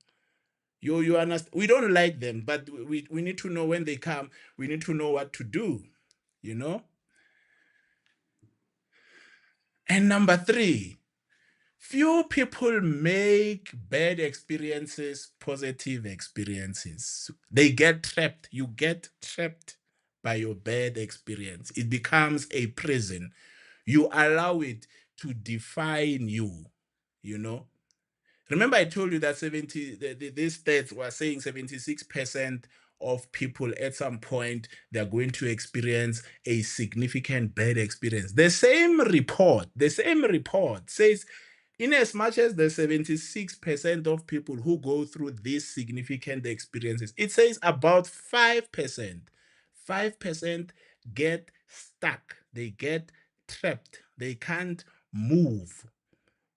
You understand? We don't like them, but we need to know when they come, we need to know what to do, you know? And number three, few people make bad experiences positive experiences. They get trapped. You get trapped by your bad experience. It becomes a prison. You allow it to define you, you know. Remember, I told you that these stats were saying 76% of people at some point they're going to experience a significant bad experience. The same report says, in as much as the 76% of people who go through these significant experiences, it says about 5% get stuck, they get trapped, they can't move,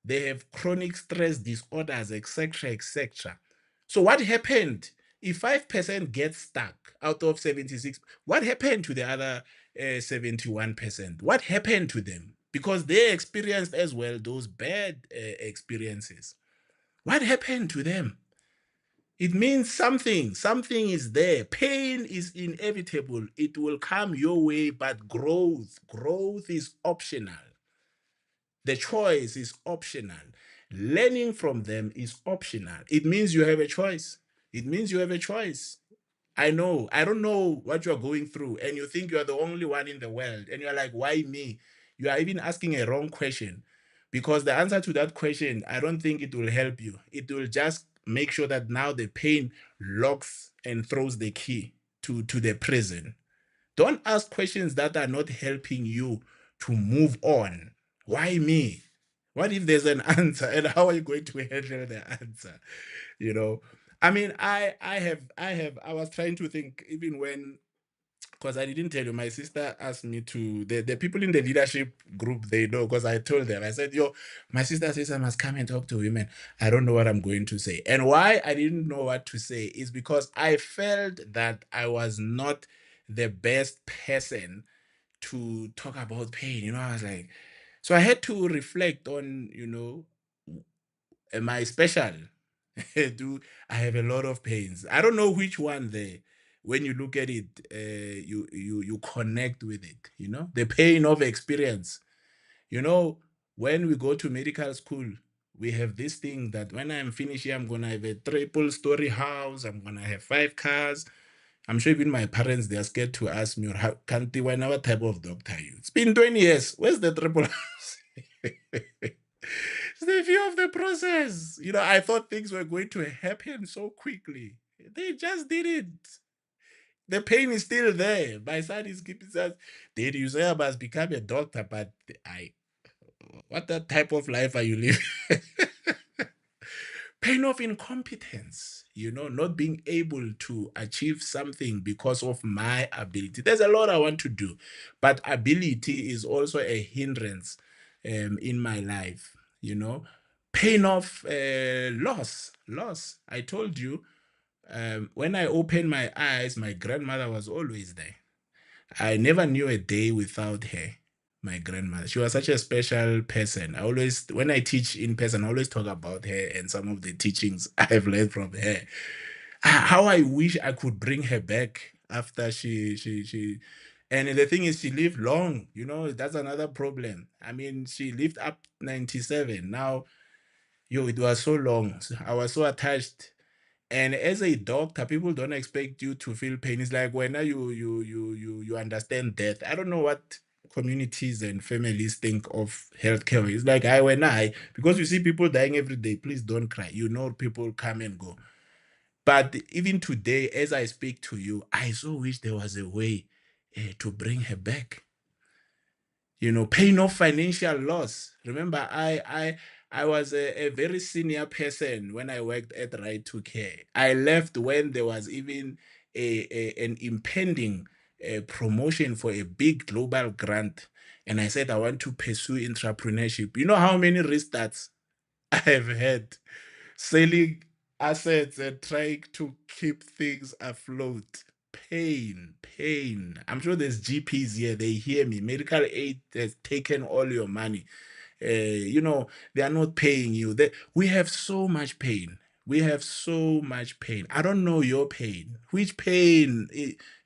they have chronic stress disorders, etc., etc. So what happened if 5% get stuck out of 76? What happened to the other 71%? What happened to them? Because they experienced as well those bad experiences. What happened to them? It means something is there. Pain is inevitable. It will come your way, but growth is optional. The choice is optional. Learning from them is optional. It means you have a choice. It means you have a choice. I know. I don't know what you're going through, and you think you're the only one in the world, and you're like, why me? You are even asking a wrong question, because the answer to that question, I don't think it will help you. It will just make sure that now the pain locks and throws the key to the prison. Don't ask questions that are not helping you to move on. Why me? What if there's an answer, and how are you going to handle the answer? You know, I mean, I was trying to think even when, because I didn't tell you, my sister asked me to, the people in the leadership group, they know, because I told them, I said, yo, my sister says I must come and talk to women. I don't know what I'm going to say. And why I didn't know what to say is because I felt that I was not the best person to talk about pain. I was like, so I had to reflect on, am I special? Do I have a lot of pains? I don't know which one there. When you look at it, you connect with it. The pain of experience. You know, when we go to medical school, We have this thing that when I'm finished here, I'm gonna have a triple story house. I'm gonna have 5 cars. I'm sure even my parents, they're scared to ask me, how can't they, what type of doctor are you? It's been 20 years. Where's the triple house? It's the view of the process. I thought things were going to happen so quickly. They just didn't. The pain is still there. My son is keeping says, Did you say I must become a doctor? But I what that type of life are you living? Pain of incompetence, not being able to achieve something because of my ability. There's a lot I want to do, but ability is also a hindrance in my life, you know. Pain of loss. I told you, when I opened my eyes, my grandmother was always there. I never knew a day without her, my grandmother. She was such a special person. I always, when I teach in person, I always talk about her and some of the teachings I've learned from her. How I wish I could bring her back after she. And the thing is, she lived long. That's another problem. I mean, she lived up 97. Now, it was so long. I was so attached, and as a doctor, people don't expect you to feel pain. It's like when you understand death. I don't know what communities and families think of healthcare. It's like because you see people dying every day, please don't cry. People come and go. But even today, as I speak to you, I so wish there was a way to bring her back. Pain of financial loss. Remember, I was a very senior person when I worked at Right to Care. I left when there was even an impending promotion for a big global grant, and I said I want to pursue entrepreneurship. You know how many restarts I have had selling assets and trying to keep things afloat. Pain. I'm sure there's GPs here, they hear me. Medical aid has taken all your money. They are not paying you. We have so much pain. We have so much pain. I don't know your pain. Which pain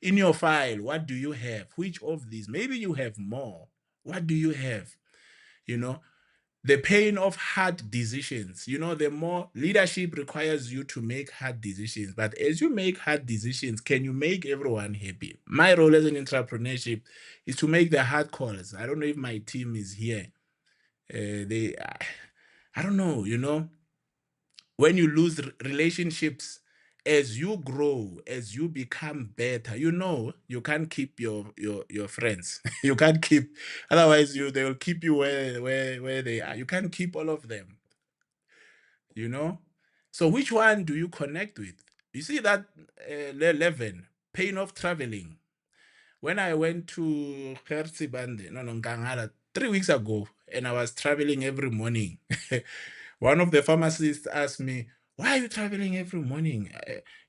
in your file? What do you have? Which of these? Maybe you have more. What do you have? You know, the pain of hard decisions. The more leadership requires you to make hard decisions. But as you make hard decisions, can you make everyone happy? My role as an entrepreneurship is to make the hard calls. I don't know if my team is here. I don't know. When you lose relationships, as you grow, as you become better, you can't keep your friends. You can't keep, otherwise they will keep you where they are. You can't keep all of them, you know so which one do you connect with? You see that 11, pain of traveling. When I went to Bande, no, no, Nkangala, 3 weeks ago, and I was traveling every morning, one of the pharmacists asked me, "Why are you traveling every morning?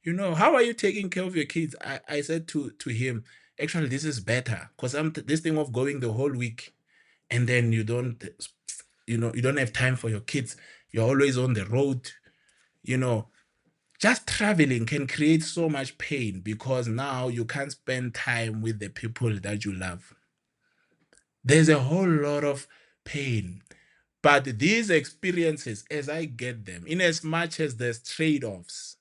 How are you taking care of your kids?" I said to him, "Actually, this is better because this thing of going the whole week, and then you don't have time for your kids. You're always on the road. You know, just traveling can create so much pain because now you can't spend time with the people that you love. There's a whole lot of pain. But these experiences, as I get them, in as much as there's trade-offs,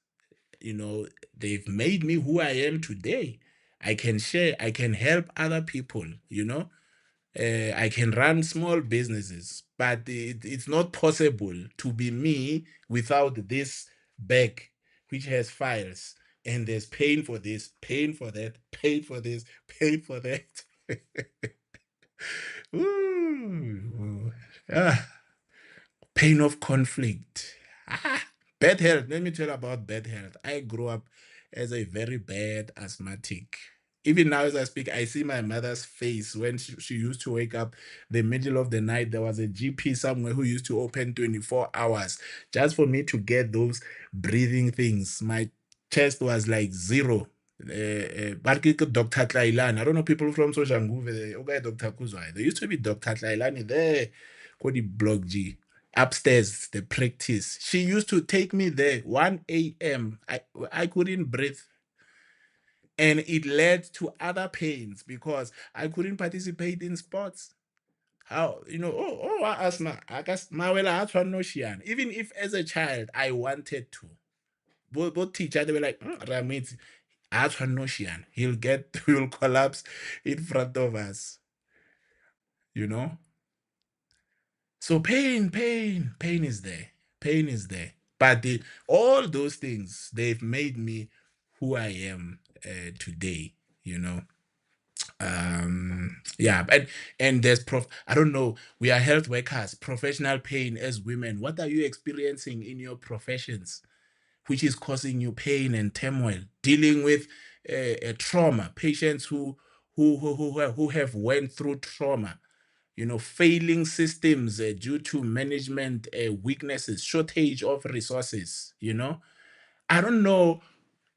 they've made me who I am today. I can share, I can help other people. I can run small businesses, but it's not possible to be me without this bag, which has files. And there's pain for this, pain for that, pain for this, pain for that. Ooh. Ah, pain of conflict. Bad health. Let me tell you about bad health. I grew up as a very bad asthmatic. Even now, as I speak, I see my mother's face when she used to wake up the middle of the night. There was a GP somewhere who used to open 24 hours just for me to get those breathing things. My chest was like zero. Dr. Tlailani. I don't know people from Soshanguve. Okay, Dr. Kuzwai. There used to be Dr. Tlailani there. Called the block G upstairs, the practice. She used to take me there 1 a.m. I couldn't breathe. And it led to other pains because I couldn't participate in sports. How, I ask I guess mawela ha tshwanno shiana. Even if as a child I wanted to, both teacher they were like, Ramit, ha tshwanno shiana. He'll collapse in front of us, you know. So pain is there. Pain is there. But all those things, they've made me who I am today, you know. Yeah, and there's I don't know, we are health workers, professional pain as women. What are you experiencing in your professions which is causing you pain and turmoil? Dealing with trauma, patients who have went through trauma, failing systems due to management weaknesses, shortage of resources. I don't know.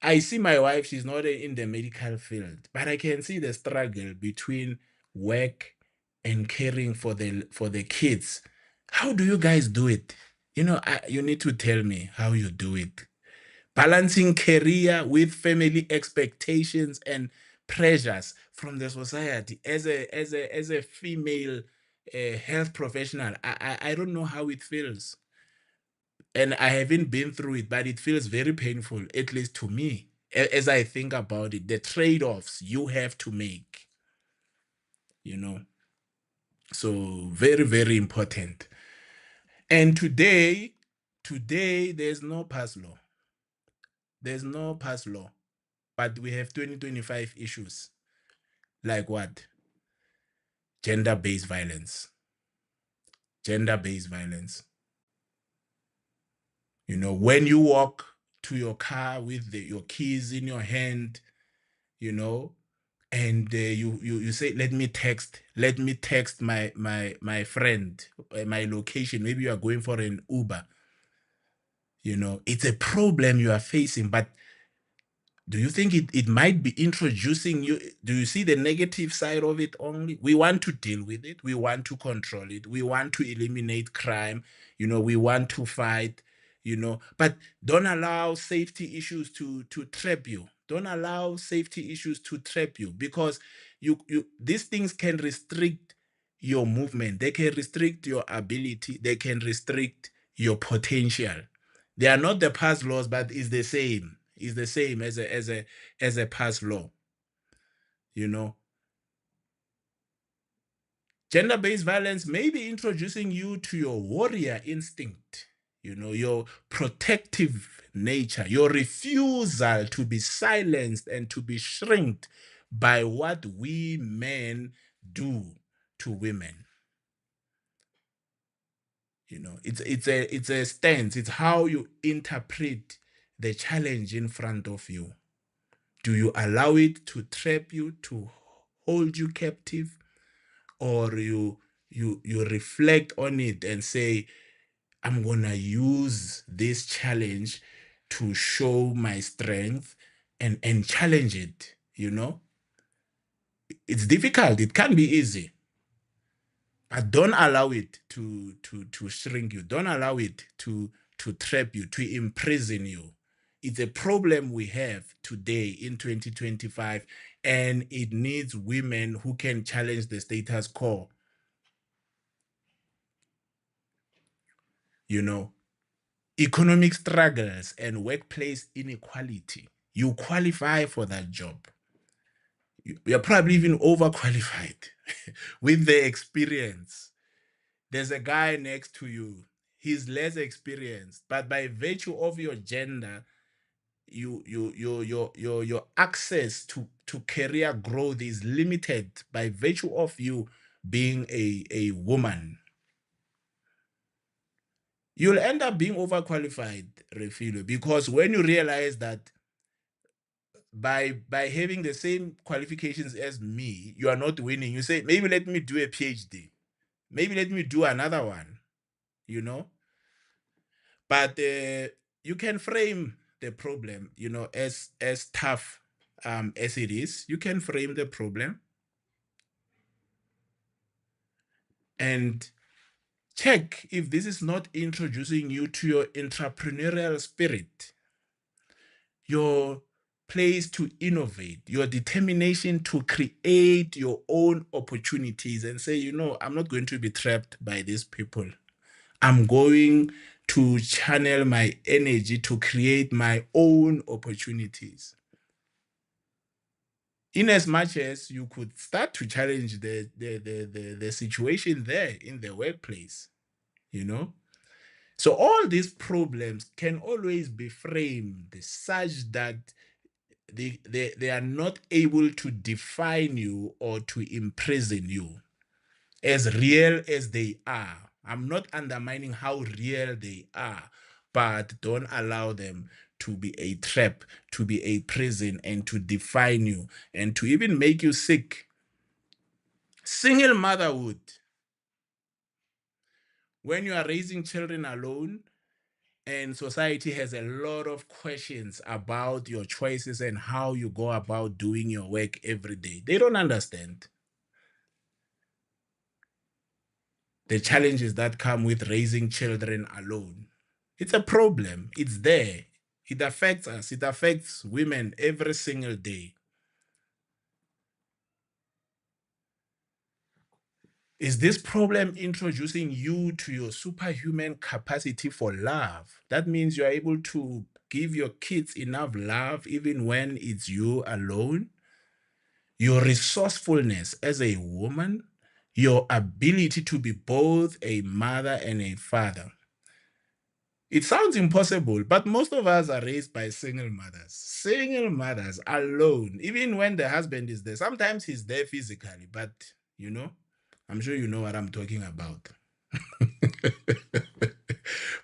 I see my wife, she's not in the medical field, but I can see the struggle between work and caring for the kids. How do you guys do it? You need to tell me how you do it. Balancing career with family expectations and pressures from the society as a female health professional. I don't know how it feels, and I haven't been through it, but it feels very painful, at least to me, as I think about it. The trade-offs you have to make, you know. So very, very important. And today there's no pass law. There's no pass law, but we have 2025 issues like what? Gender-based violence. Gender-based violence. When you walk to your car with your keys in your hand, you know, and you say, let me text my friend my location. Maybe you are going for an Uber. It's a problem you are facing, but do you think it might be introducing you? Do you see the negative side of it only? We want to deal with it. We want to control it. We want to eliminate crime. We want to fight, but don't allow safety issues to trap you. Don't allow safety issues to trap you, because these things can restrict your movement. They can restrict your ability. They can restrict your potential. They are not the past laws, but it's the same. It's the same as a past law. You know, Gender-based violence may be introducing you to your warrior instinct. Your protective nature, your refusal to be silenced and to be shrinked by what we men do to women. It's a stance. It's how you interpret the challenge in front of you. Do you allow it to trap you, to hold you captive, or you reflect on it and say, I'm gonna use this challenge to show my strength and challenge it? It's difficult. It can be easy, but don't allow it to shrink you. Don't allow it to trap you, to imprison you. It's a problem we have today in 2025, and it needs women who can challenge the status quo. you know Economic struggles and workplace inequality. You qualify for that job. You're probably even overqualified with the experience. There's a guy next to you. He's less experienced, but by virtue of your gender, your access to career growth is limited by virtue of you being a woman. You'll end up being overqualified, Refilo, because when you realize that by having the same qualifications as me, you are not winning, you say, maybe let me do a PhD, maybe let me do another one, you know. But you can frame the problem, as tough as it is. You can frame the problem and check if this is not introducing you to your entrepreneurial spirit, your place to innovate, your determination to create your own opportunities and say, I'm not going to be trapped by these people. I'm going to channel my energy to create my own opportunities. In as much as you could start to challenge the situation there in the workplace, you know. So all these problems can always be framed such that they are not able to define you or to imprison you as real as they are. I'm not undermining how real they are, but don't allow them to be a trap, to be a prison, and to define you and to even make you sick. Single motherhood, when you are raising children alone, and society has a lot of questions about your choices and how you go about doing your work every day. They don't understand the challenges that come with raising children alone. It's a problem. It's there. It affects us. It affects women every single day. Is this problem introducing you to your superhuman capacity for love? That means you're able to give your kids enough love even when it's you alone. Your resourcefulness as a woman, your ability to be both a mother and a father. It sounds impossible, but most of us are raised by single mothers. Single mothers alone, even when the husband is there. Sometimes he's there physically, but you know, I'm sure you know what I'm talking about.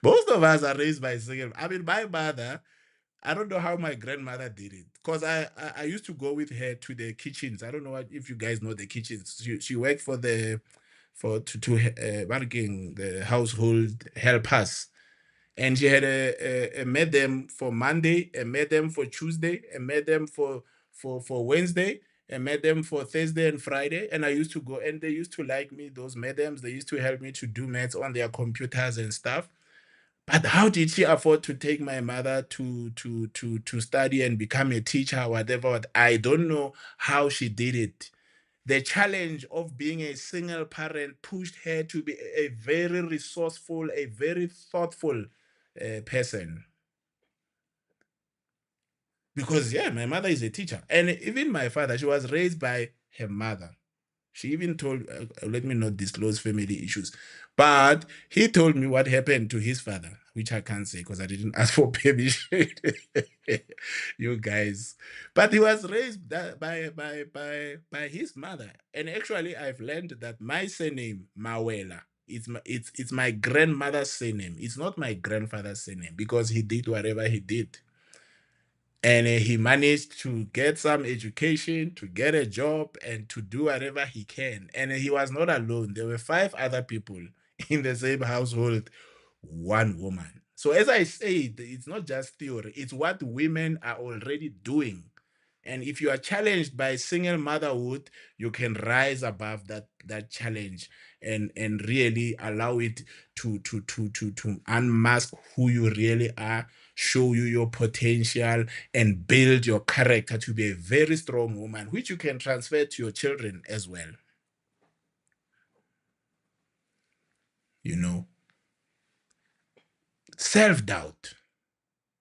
Most of us are raised by single. I mean, my mother, I don't know how my grandmother did it because I used to go with her to the kitchens. I don't know if you guys know the kitchens. She worked for the for to working the household helpers, and she had a met them for Monday, and met them for Tuesday, and met them for Wednesday, and met them for Thursday and Friday. And I used to go, and they used to like me. Those madams, they used to help me to do maths on their computers and stuff. But how did she afford to take my mother to study and become a teacher, whatever? I don't know how she did it. The challenge of being a single parent pushed her to be a very resourceful, a very thoughtful person. Because yeah, my mother is a teacher, and even my father, she was raised by her mother. She even told, let me not disclose family issues, but he told me what happened to his father, which I can't say because I didn't ask for permission. You guys, but he was raised by his mother, and actually, I've learned that my surname Mawela. It's my grandmother's surname. It's not my grandfather's surname because he did whatever he did, and he managed to get some education, to get a job, and to do whatever he can. And he was not alone. There were five other people in the same household, one woman. So as I said, it's not just theory, it's what women are already doing. And if you are challenged by single motherhood, you can rise above that challenge and really allow it to unmask who you really are, show you your potential, and build your character to be a very strong woman, which you can transfer to your children as well. You know, self doubt.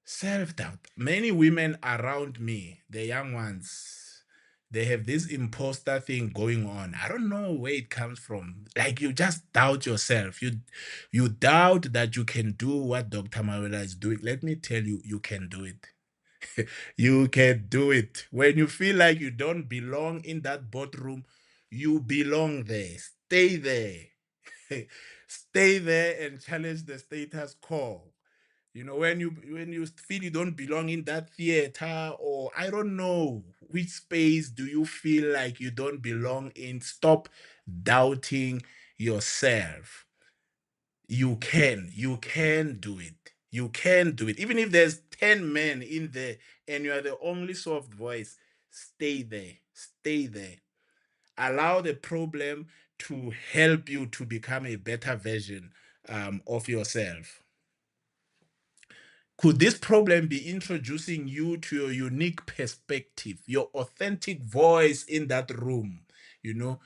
Self doubt. Many women around me, the young ones, they have this imposter thing going on. I don't know where it comes from. Like you just doubt yourself. You doubt that you can do what Dr. Mawela is doing. Let me tell you, you can do it. You can do it. When you feel like you don't belong in that boardroom, you belong there. Stay there. Stay there and challenge the status quo. When you feel you don't belong in that theater, or I don't know which space do you feel like you don't belong in, stop doubting yourself. You can do it. You can do it. Even if there's 10 men in there and you are the only soft voice, stay there. Stay there. Allow the problem to help you to become a better version of yourself. Could this problem be introducing you to your unique perspective, your authentic voice in that room? You know,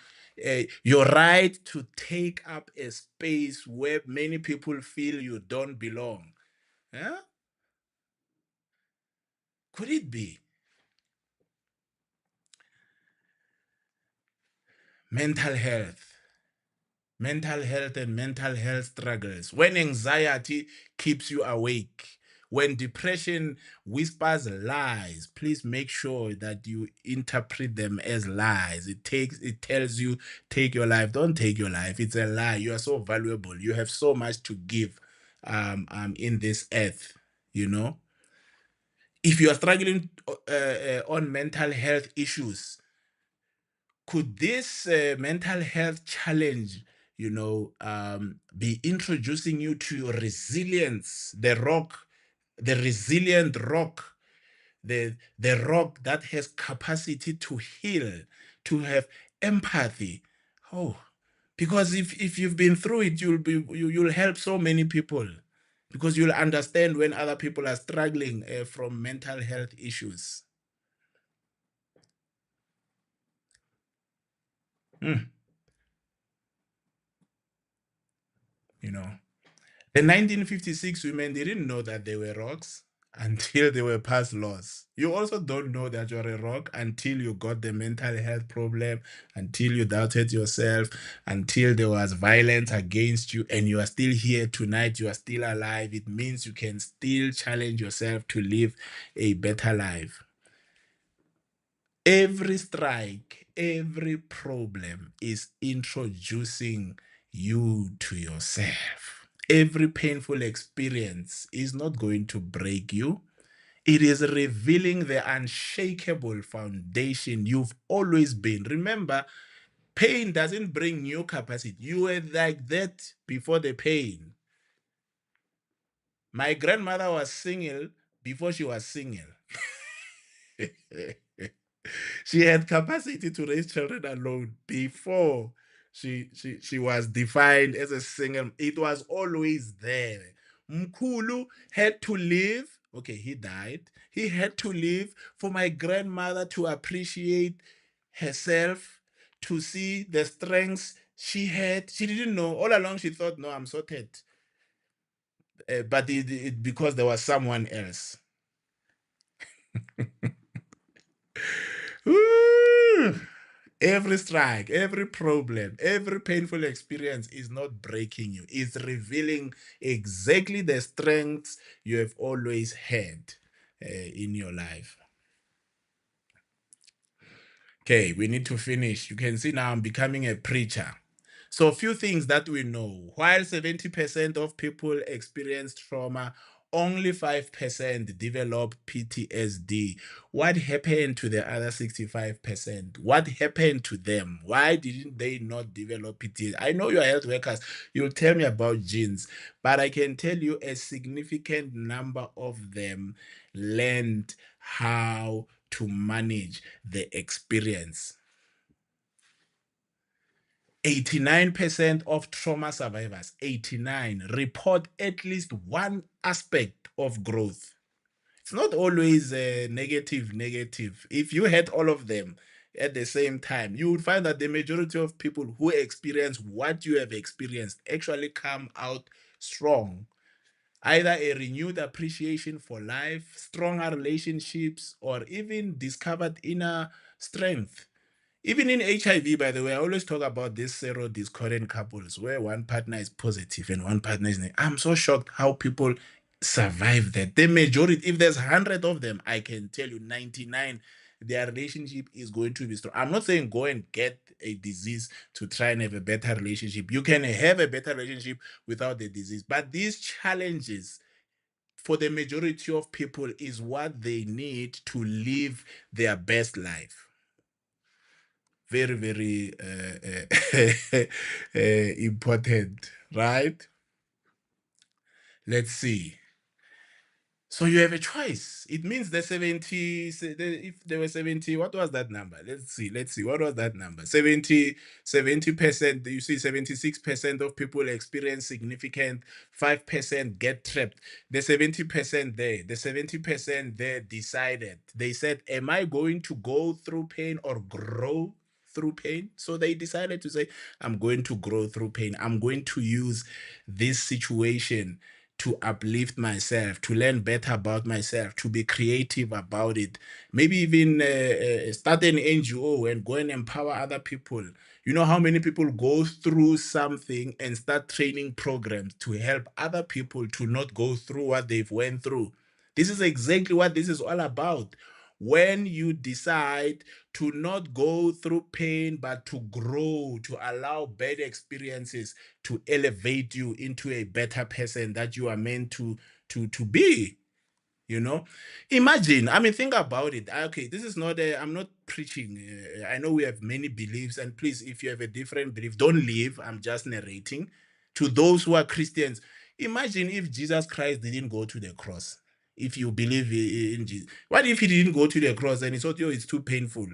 your right to take up a space where many people feel you don't belong. Yeah? Could it be? Mental health. Mental health and mental health struggles. When anxiety keeps you awake, when depression whispers lies, please make sure that you interpret them as lies. It tells you take your life. Don't take your life. It's a lie. You are so valuable. You have so much to give in this earth, you know. If you are struggling on mental health issues, could this mental health challenge, be introducing you to your resilience, the rock, the resilient rock, the rock that has capacity to heal, to have empathy? Oh, because if you've been through it, you'll help so many people, because you'll understand when other people are struggling from mental health issues. Mm, you know. The 1956 women didn't know that they were rocks until they were past laws. You also don't know that you're a rock until you got the mental health problem, until you doubted yourself, until there was violence against you, and you are still here tonight. You are still alive. It means you can still challenge yourself to live a better life. Every strike, every problem is introducing you to yourself. Every painful experience is not going to break you. It is revealing the unshakable foundation you've always been. Remember, pain doesn't bring new capacity. You were like that before the pain. My grandmother was single before she was single. She had capacity to raise children alone before she was defined as a single. It was always there. Mkulu had to live. Okay, he died. He had to live for my grandmother to appreciate herself, to see the strengths she had. She didn't know. All along she thought, no, I'm sorted. But because there was someone else. Woo! Every strike, every problem, every painful experience is not breaking you. It's revealing exactly the strengths you have always had in your life. Okay, we need to finish. You can see now I'm becoming a preacher. So, a few things that we know. While 70% of people experience trauma, only 5% develop PTSD. What happened to the other 65%? What happened to them? Why didn't they not develop PTSD? I know you're health workers, you'll tell me about genes, but I can tell you a significant number of them learned how to manage the experience. 89% of trauma survivors, 89, report at least one aspect of growth. It's not always negative. If you had all of them at the same time, you would find that the majority of people who experience what you have experienced actually come out strong. Either a renewed appreciation for life, stronger relationships, or even discovered inner strength. Even in HIV, by the way, I always talk about these serodiscordant couples where one partner is positive and one partner is negative. I'm so shocked how people survive that. The majority, if there's 100 of them, I can tell you 99, their relationship is going to be strong. I'm not saying go and get a disease to try and have a better relationship. You can have a better relationship without the disease. But these challenges, for the majority of people, is what they need to live their best life. Very, very important, right? Let's see. So you have a choice. It means the 70, if there were 70, what was that number? Let's see. What was that number? 70%. You see, 76% of people experience significant, 5% get trapped. The 70% there, the 70% there decided. They said, am I going to go through pain or grow through pain? So they decided to say, I'm going to grow through pain. I'm going to use this situation to uplift myself, to learn better about myself, to be creative about it. Maybe even start an NGO and go and empower other people. You know how many people go through something and start training programs to help other people to not go through what they've went through. This is exactly what this is all about. When you decide to not go through pain, but to grow, to allow bad experiences to elevate you into a better person that you are meant to be. You know, imagine. I mean, think about it. Okay, this is not a. I'm not preaching. I know we have many beliefs, and please, if you have a different belief, don't leave. I'm just narrating to those who are Christians. Imagine if Jesus Christ didn't go to the cross. If you believe in Jesus, what if he didn't go to the cross and he thought, "Yo, it's too painful"?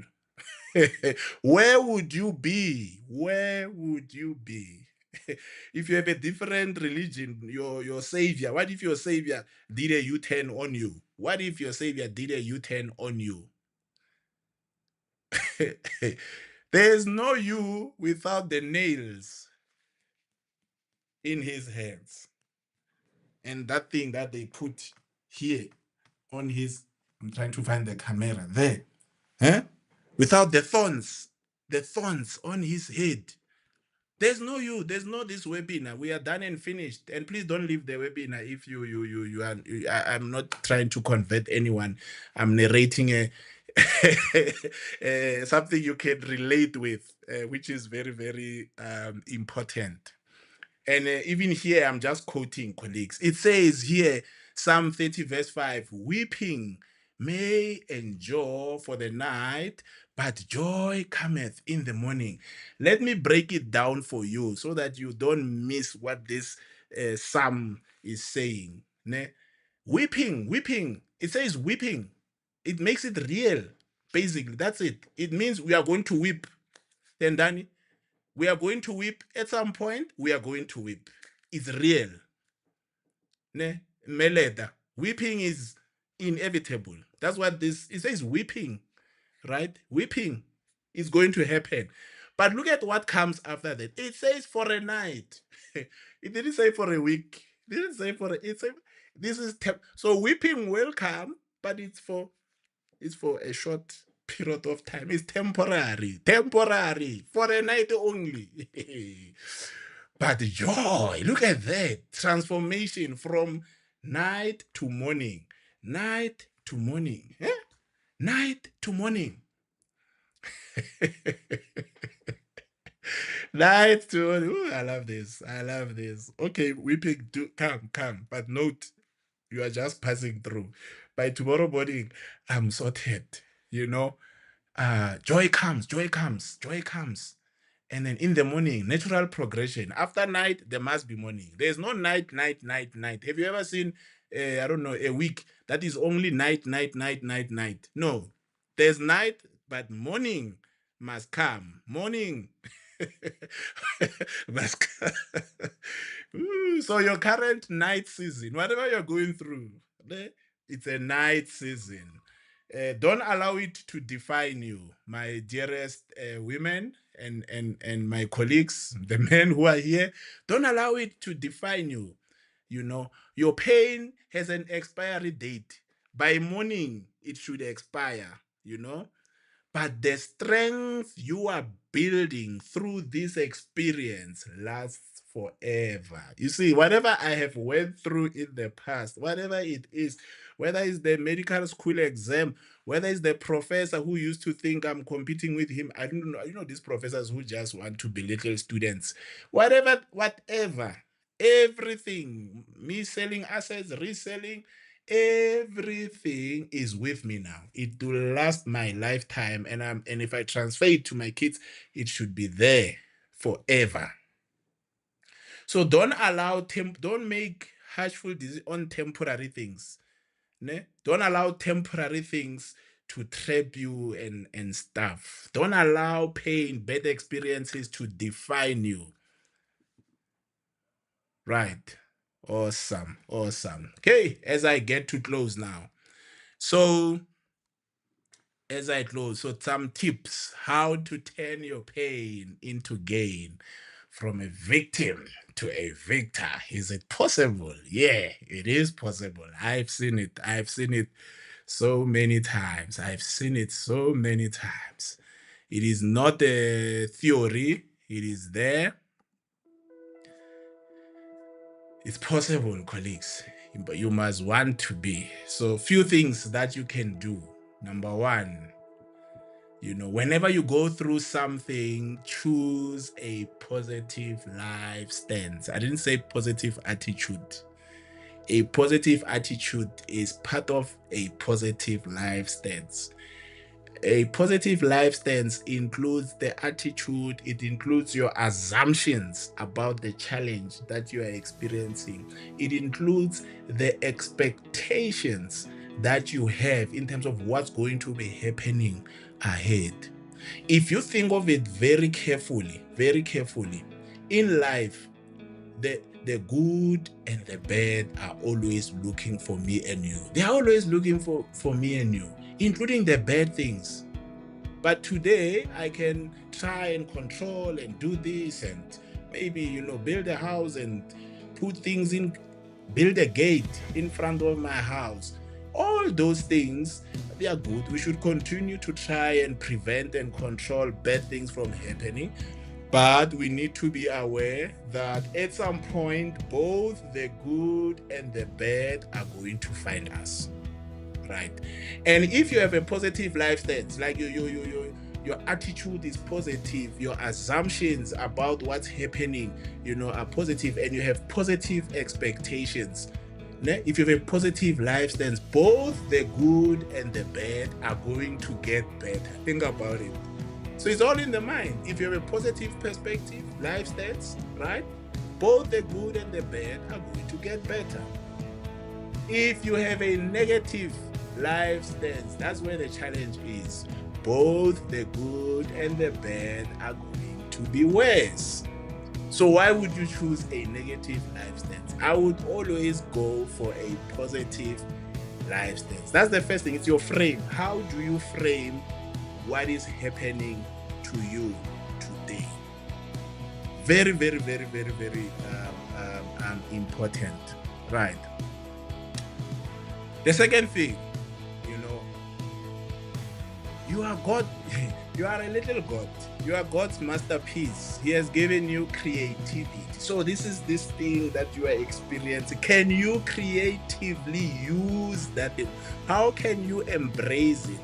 Where would you be? Where would you be? If you have a different religion, your savior, what if your savior did a U-turn on you? What if your savior did a U-turn on you? There's no you without the nails in his hands. And that thing that they put here on his, I'm trying to find the camera there. Huh? Without the thorns on his head. There's no you. There's no this webinar. We are done and finished. And please don't leave the webinar if you are. I'm not trying to convert anyone. I'm narrating a something you can relate with, which is very very important. And even here, I'm just quoting colleagues. It says here, Psalm 30, verse 5, weeping may endure for the night, but joy cometh in the morning. Let me break it down for you so that you don't miss what this psalm is saying. Ne? Weeping, weeping. It says weeping. It makes it real. Basically, that's it. It means we are going to weep. Then, Danny, we are going to weep at some point. We are going to weep. It's real. Ne? Meleda. Weeping is inevitable. That's what this it says weeping, right? Weeping is going to happen. But look at what comes after that. It says for a night. It didn't say for a week. It didn't say for a it's a this is so weeping will come, but it's for a short period of time. It's temporary, for a night only. But joy, look at that transformation from night to morning, night to morning, night to morning, night to morning. Ooh, I love this. I love this. Okay, we pick. Come, but note you are just passing through. By tomorrow morning, I'm sorted. You know, joy comes, joy comes, joy comes. And then in the morning, natural progression. After night, there must be morning. There's no night, night, night, night. Have you ever seen, I don't know, a week that is only night, night, night, night, night? No, there's night, but morning must come. Morning must come. Ooh, so your current night season, whatever you're going through, it's a night season. Don't allow it to define you, my dearest women and my colleagues, the men who are here. Don't allow it to define you. You know, your pain has an expiry date. By morning, it should expire. You know, but the strength you are building through this experience lasts forever. You see, whatever I have went through in the past, whatever it is, whether it's the medical school exam, whether it's the professor who used to think I'm competing with him, I don't know, these professors who just want to belittle students, whatever, everything, me selling assets, reselling, everything is with me now. It will last my lifetime, and if I transfer it to my kids, it should be there forever. So don't allow don't make harshful decisions on temporary things. Ne? Don't allow temporary things to trap you and stuff. Don't allow pain, bad experiences to define you. Right. Awesome. Awesome. Okay, as I get to close now. So, as I close, so some tips how to turn your pain into gain from a victim to a victor. Is it possible? Yeah, it is possible. I've seen it. I've seen it so many times. I've seen it so many times. It is not a theory, it is there. It's possible, colleagues, but you must want to be. So, few things that you can do. Number one, whenever you go through something, choose a positive life stance. I didn't say positive attitude. A positive attitude is part of a positive life stance. A positive life stance includes the attitude, it includes your assumptions about the challenge that you are experiencing, it includes the expectations that you have in terms of what's going to be happening ahead. If you think of it very carefully, in life, the good and the bad are always looking for me and you. They are always looking for me and you, including the bad things. But today I can try and control and do this and maybe, build a house and put things in, build a gate in front of my house. All those things, they are good. We should continue to try and prevent and control bad things from happening. But we need to be aware that at some point, both the good and the bad are going to find us. Right. And if you have a positive life stance, like your attitude is positive, your assumptions about what's happening, are positive, and you have positive expectations. If you have a positive life stance, both the good and the bad are going to get better. Think about it. So it's all in the mind. If you have a positive perspective, life stance, right? Both the good and the bad are going to get better. If you have a negative life stance, that's where the challenge is. Both the good and the bad are going to be worse. So why would you choose a negative life stance? I would always go for a positive life stance. That's the first thing. It's your frame. How do you frame what is happening to you today? Very, very, very, very, very important. Right. The second thing, you are God. You are a little God. You are God's masterpiece. He has given you creativity. So this is this thing that you are experiencing. Can you creatively use that thing? How can you embrace it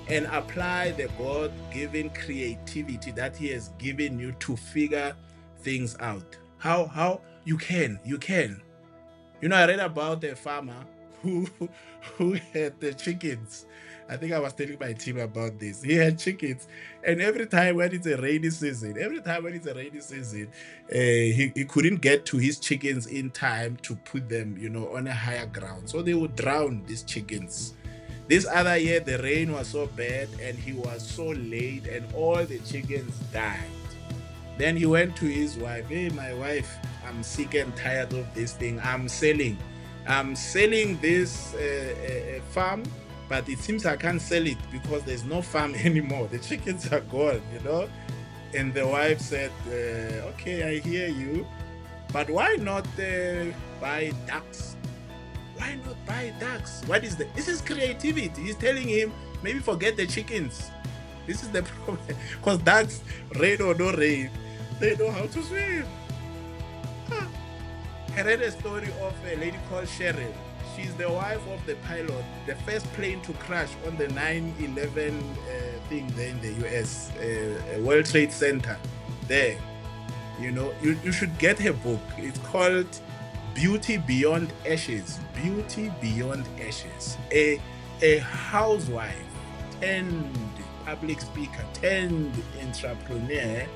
and apply the God-given creativity that He has given you to figure things out? How you can. I read about a farmer who had the chickens. I think I was telling my team about this. He had chickens, and every time when it's a rainy season, he couldn't get to his chickens in time to put them, on a higher ground. So they would drown these chickens. This other year, the rain was so bad, and he was so late, and all the chickens died. Then he went to his wife. Hey, my wife, I'm sick and tired of this thing. I'm selling this farm, but it seems I can't sell it because there's no farm anymore. The chickens are gone, And the wife said, okay, I hear you, but why not buy ducks? Why not buy ducks? What is this is creativity. He's telling him, maybe forget the chickens. This is the problem. Because ducks, rain or no rain, they know how to swim. I read a story of a lady called Cheryl. She's the wife of the pilot, the first plane to crash on the 9/11 thing there in the US, World Trade Center. There, you should get her book. It's called Beauty Beyond Ashes. Beauty Beyond Ashes. A housewife turned public speaker, turned entrepreneur.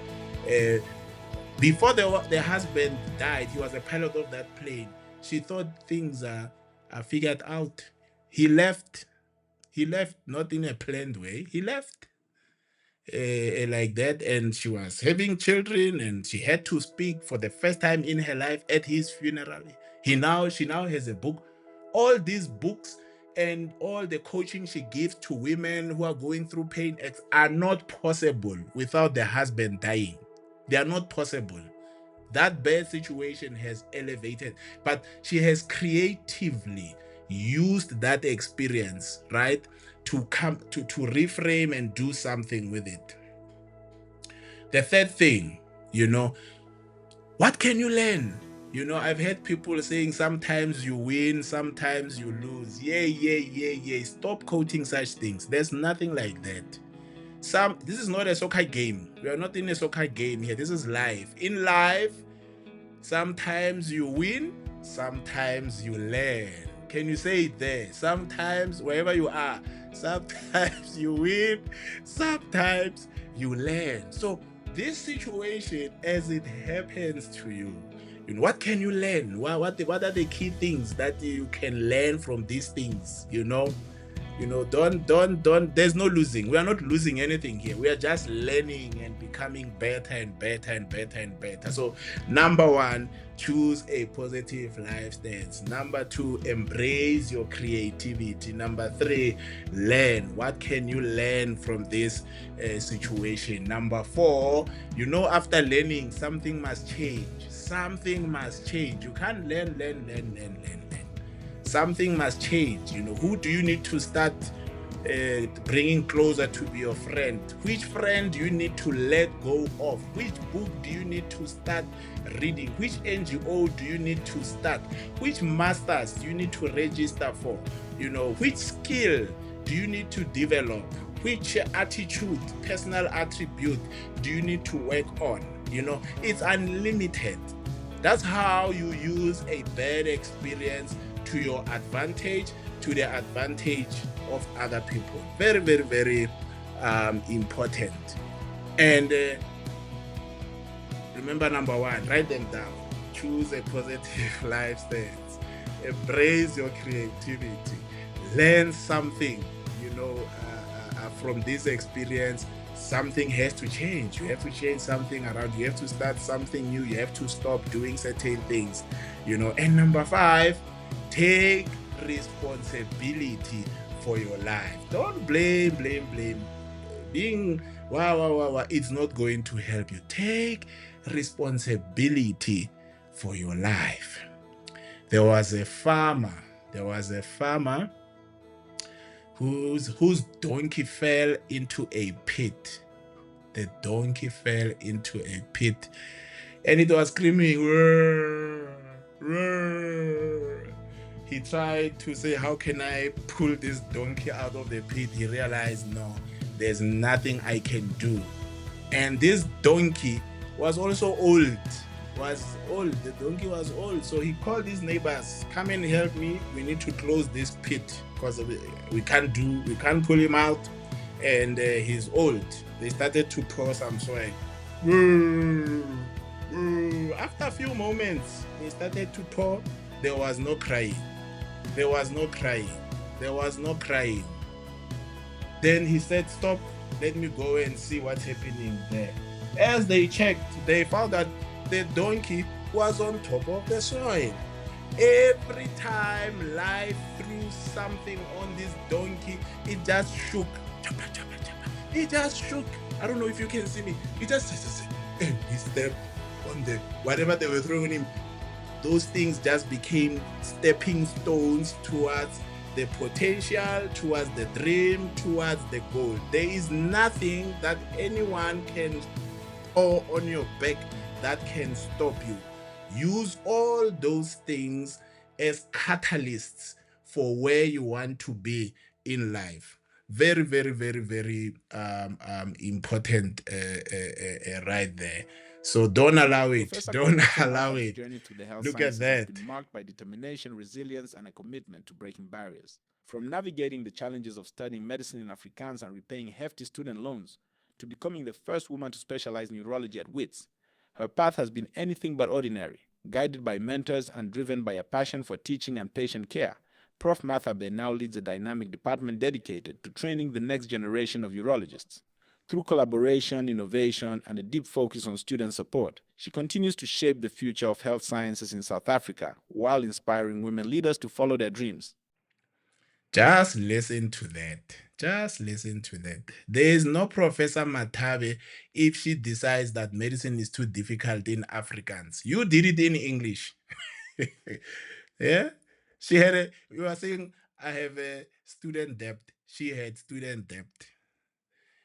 Before the husband died, he was a pilot of that plane. She thought things are figured out. He left. He left not in a planned way. He left like that, and she was having children, and she had to speak for the first time in her life at his funeral. She now has a book. All these books and all the coaching she gives to women who are going through pain are not possible without the husband dying. They are not possible. That bad situation has elevated, but she has creatively used that experience, right, to come to reframe and do something with it. The third thing, what can you learn? I've heard people saying sometimes you win, sometimes you lose. Yeah. Stop quoting such things. There's nothing like that. This is not a soccer game. We are not in a soccer game here. This is life. In life, sometimes you win, sometimes you learn. Can you say it there? Sometimes, wherever you are, sometimes you win, sometimes you learn. So, this situation, as it happens to you, what can you learn? What are the key things that you can learn from these things? Don't, there's no losing. We are not losing anything here. We are just learning and becoming better and better and better and better. So, number one, choose a positive life stance. Number two, embrace your creativity. Number three, learn. What can you learn from this situation? Number four, after learning, something must change. Something must change. You can't learn. Something must change. Who do you need to start bringing closer to be your friend? Which friend do you need to let go of? Which book do you need to start reading? Which NGO do you need to start? Which masters do you need to register for? Which skill do you need to develop? Which attitude, personal attribute do you need to work on? It's unlimited. That's how you use a bad experience to your advantage, to the advantage of other people. Very, very, very important. And remember, number one, write them down. Choose a positive life stance. Embrace your creativity. Learn something, from this experience. Something has to change. You have to change something around. You have to start something new. You have to stop doing certain things, And number five, take responsibility for your life. Don't blame. Being wow, it's not going to help you. Take responsibility for your life. There was a farmer whose donkey fell into a pit. The donkey fell into a pit, and it was screaming. Roar, roar. He tried to say, how can I pull this donkey out of the pit? He realized, no, there's nothing I can do. And this donkey was also old. The donkey was old. So he called his neighbors, come and help me. We need to close this pit because we can't pull him out. And he's old. They started to pour some soil. After a few moments, they started to pour. There was no crying. Then he said, stop, let me go and see what's happening there. As they checked, they found that the donkey was on top of the soil. Every time life threw something on this donkey, it just shook. It just shook. I don't know if you can see me. It just and he stepped on the whatever they were throwing him. Those things just became stepping stones towards the potential, towards the dream, towards the goal. There is nothing that anyone can pour on your back that can stop you. Use all those things as catalysts for where you want to be in life. Very, very, very, very important right there. So don't allow it. Professor Don't Kondesi allow Maba's it. journey to the health Look at sciences has that. been marked by determination, resilience, and a commitment to breaking barriers. From navigating the challenges of studying medicine in Afrikaans and repaying hefty student loans, to becoming the first woman to specialize in neurology at WITS, her path has been anything but ordinary, guided by mentors and driven by a passion for teaching and patient care. Prof. Mathabe now leads a dynamic department dedicated to training the next generation of urologists. Through collaboration, innovation, and a deep focus on student support, she continues to shape the future of health sciences in South Africa while inspiring women leaders to follow their dreams. Just listen to that. Just listen to that. There is no Professor Mathabe if she decides that medicine is too difficult in Afrikaans. You did it in English. Yeah? She had a, you were saying, I have a student debt. She had student debt.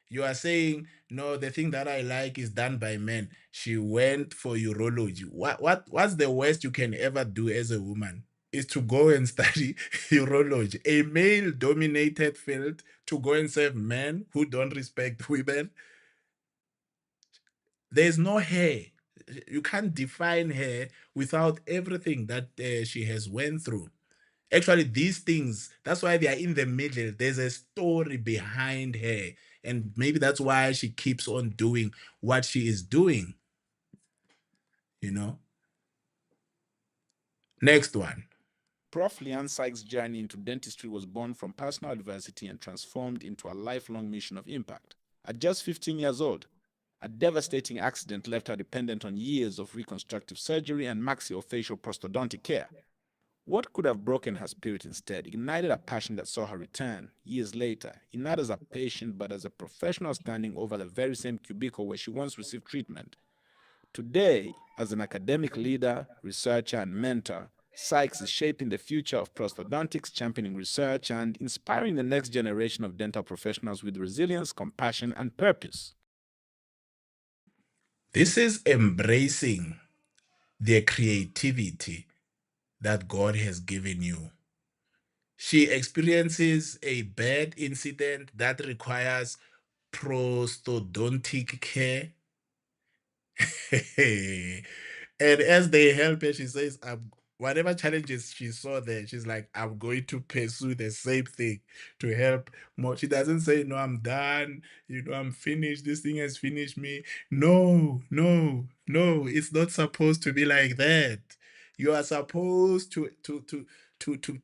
You are saying, no, the thing that I like is done by men. She went for urology. What's the worst you can ever do as a woman? Is to go and study urology, a male-dominated field, to go and serve men who don't respect women. There's no her. You can't define her without everything that she has went through. Actually, these things, that's why they are in the middle. There's a story behind her. And maybe that's why she keeps on doing what she is doing. You know? Next one. Prof. Leanne Sykes' journey into dentistry was born from personal adversity and transformed into a lifelong mission of impact. At just 15 years old, a devastating accident left her dependent on years of reconstructive surgery and maxillofacial prosthodontic care. What could have broken her spirit instead ignited a passion that saw her return, years later, not as a patient but as a professional standing over the very same cubicle where she once received treatment. Today, as an academic leader, researcher, and mentor, Sykes is shaping the future of prosthodontics, championing research, and inspiring the next generation of dental professionals with resilience, compassion, and purpose. This is embracing the creativity that God has given you. She experiences a bad incident that requires prosthodontic care. And as they help her, she says, whatever challenges she saw there, she's like, I'm going to pursue the same thing to help more. She doesn't say, no, I'm done. I'm finished. This thing has finished me. No, it's not supposed to be like that. You are supposed to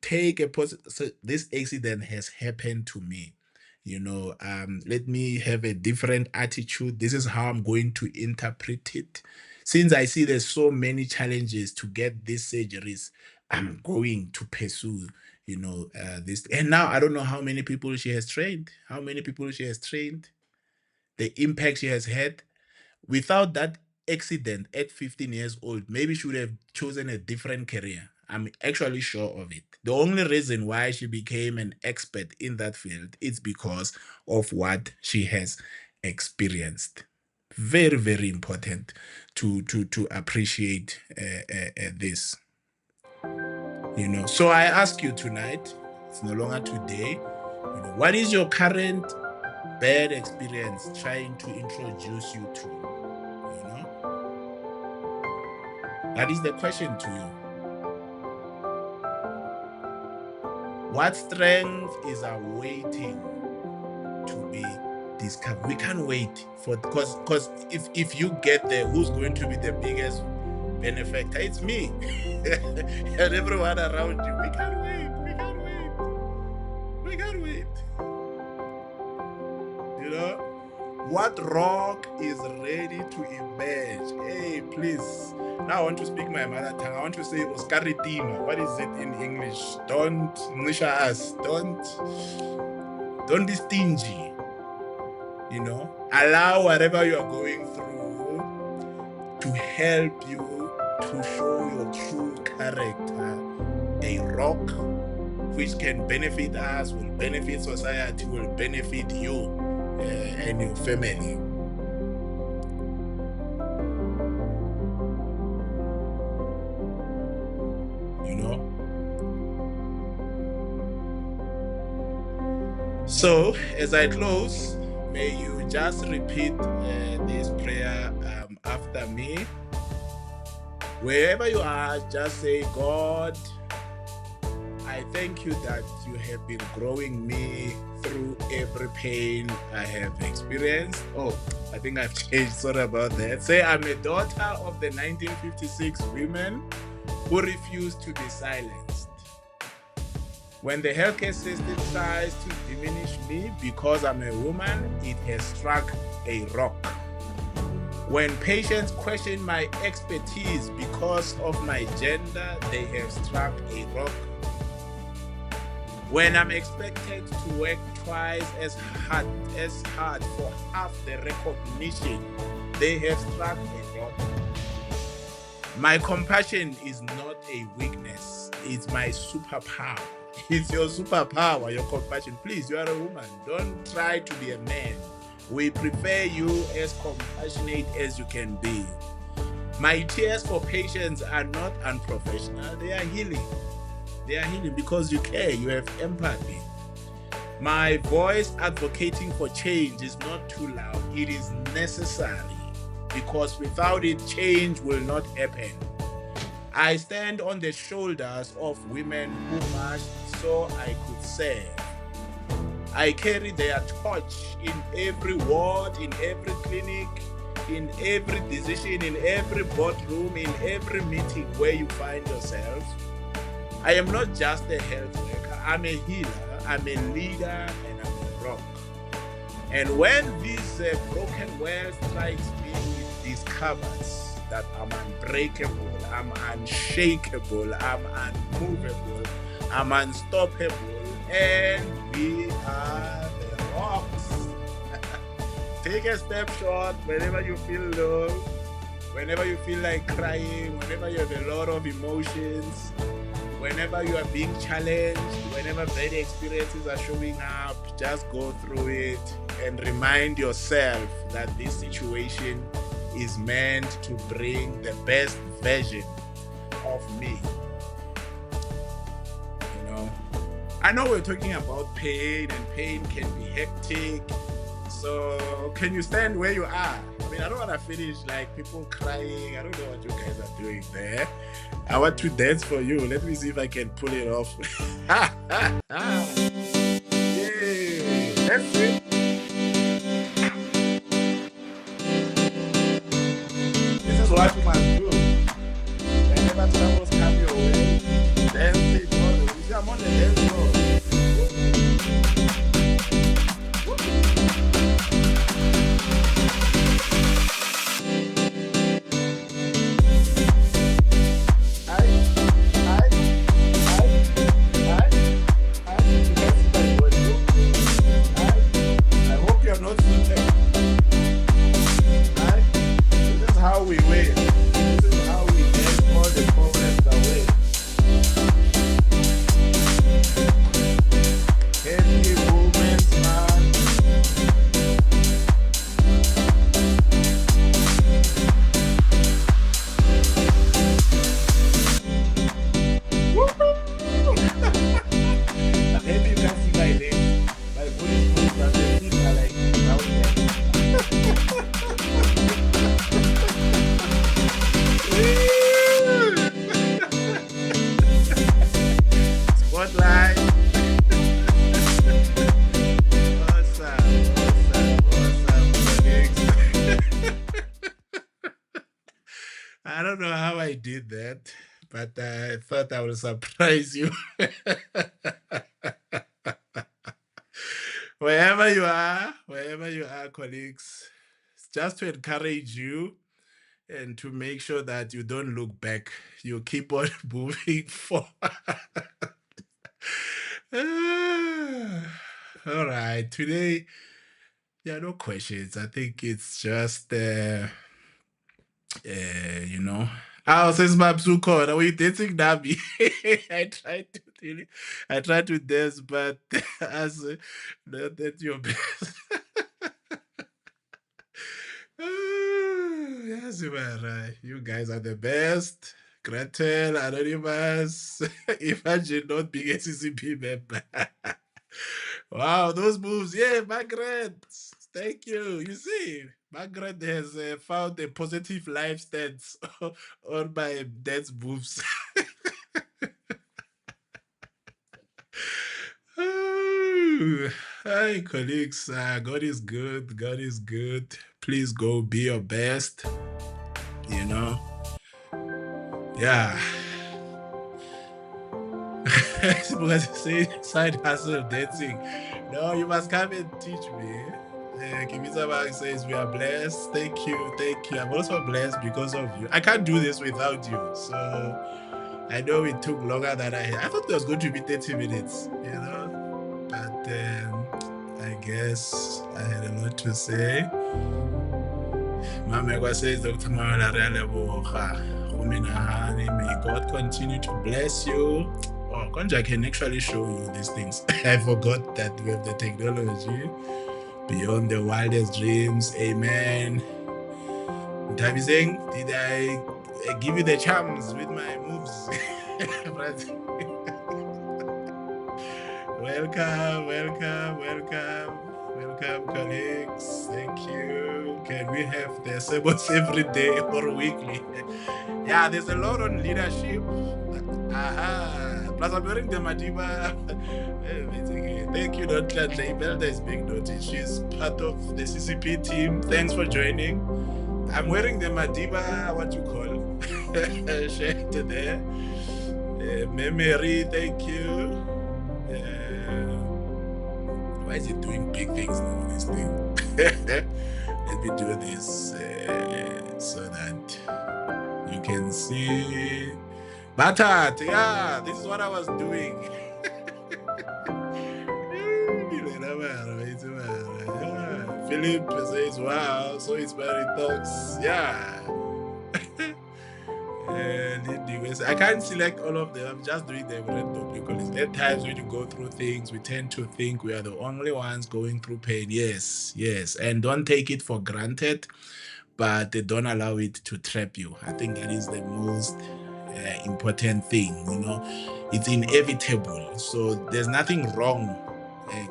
take a positive. So this accident has happened to me. Let me have a different attitude. This is how I'm going to interpret it. Since I see there's so many challenges to get these surgeries, I'm going to pursue, this. And now I don't know how many people she has trained, the impact she has had. Without that accident at 15 years old, maybe she would have chosen a different career. I'm actually sure of it. The only reason why she became an expert in that field is because of what she has experienced. Very, very important to appreciate this. So I ask you tonight, it's no longer today, what is your current bad experience trying to introduce you to? That is the question to you. What strength is awaiting to be discovered? We can't wait for, because if you get there, who's going to be the biggest benefactor? It's me and everyone around you. We can't wait. What rock is ready to emerge? Hey, please. Now I want to speak my mother tongue. I want to say Oskaritima. What is it in English? Don't nisha us. Don't be stingy. Allow whatever you are going through to help you to show your true character. A rock which can benefit us, will benefit society, will benefit you and your family. So as I close, may you just repeat this prayer after me. Wherever you are, just say, God, I thank you that you have been growing me through every pain I have experienced. Oh, I think I've changed. Sorry about that. Say, I'm a daughter of the 1956 women who refused to be silenced, When the healthcare system tries to diminish me because I'm a woman, it has struck a rock. When patients question my expertise because of my gender, they have struck a rock. When I'm expected to work twice as hard for half the recognition, they have struck a rock. My compassion is not a weakness, it's my superpower. It's your superpower, your compassion. Please, you are a woman. Don't try to be a man. We prefer you as compassionate as you can be. My tears for patients are not unprofessional, they are healing. They are healing because you care, you have empathy. My voice advocating for change is not too loud, it is necessary because without it, change will not happen. I stand on the shoulders of women who marched so I could serve. I carry their torch in every ward, in every clinic, in every decision, in every boardroom, in every meeting where you find yourself. I am not just a health worker, I'm a healer, I'm a leader, and I'm a rock. And when this broken world strikes me, it discovers that I'm unbreakable, I'm unshakable, I'm unmovable, I'm unstoppable, and we are the rocks. Take a step short whenever you feel low, whenever you feel like crying, whenever you have a lot of emotions, whenever you are being challenged, whenever bad experiences are showing up, just go through it and remind yourself that this situation is meant to bring the best version of me. You know, I know we're talking about pain, and pain can be hectic. So can you stand where you are? I mean, I don't want to finish like people crying. I don't know what you guys are doing there. I want to dance for you. Let me see if I can pull it off. Yay! That's it. This is what you must do. Whenever troubles come your way, dance it. You see, I'm on the dance floor. I don't know how I did that, but I thought I would surprise you. Wherever you are, colleagues, just to encourage you and to make sure that you don't look back, you keep on moving forward. All right, today there are no questions. I think it's just you know. Oh, since my Mabsuko, are we dating Nabi? I tried to dance, but as not that your best. Yes, you are right. You guys are the best. Gretel, Anonymous. Imagine not being a CCP member. Wow, those moves. Yeah, Margaret. Thank you. You see, Margaret has found a positive life stance on my dance moves. Hi, colleagues. God is good. God is good. Please go be your best. You know? Yeah. Because say side hustle dancing. No, you must come and teach me. Kimita Bang says we are blessed. Thank you, thank you. I'm also blessed because of you. I can't do this without you. So I know it took longer than I thought it was going to be 30 minutes, you know. But I guess I had a lot to say. Mamegwa says, Dr. Mawela Realeboha, may God continue to bless you. Oh, Konja, I can actually show you these things. I forgot that we have the technology beyond the wildest dreams. Amen. Tabi saying, did I give you the charms with my moves? Welcome, welcome, welcome. Welcome, colleagues. Thank you. Can we have the Sebos every day or weekly? Yeah, there's a lot on leadership. Aha. Plus, I'm wearing the Madiba. Thank you, Dr. Labelda is being noted. She's part of the CCP team. Thanks for joining. I'm wearing the Madiba, what you call, shirt there. Memory, thank you. Why is it doing big things now, this thing? Let me do this so that you can see. Batat, yeah, this is what I was doing. Philip says, wow, so inspiring talks. Yeah. I can't select all of them. I'm just doing them random because at times when you go through things, we tend to think we are the only ones going through pain. Yes, yes. And don't take it for granted, but don't allow it to trap you. I think that is the most important thing. You know, it's inevitable. So there's nothing wrong,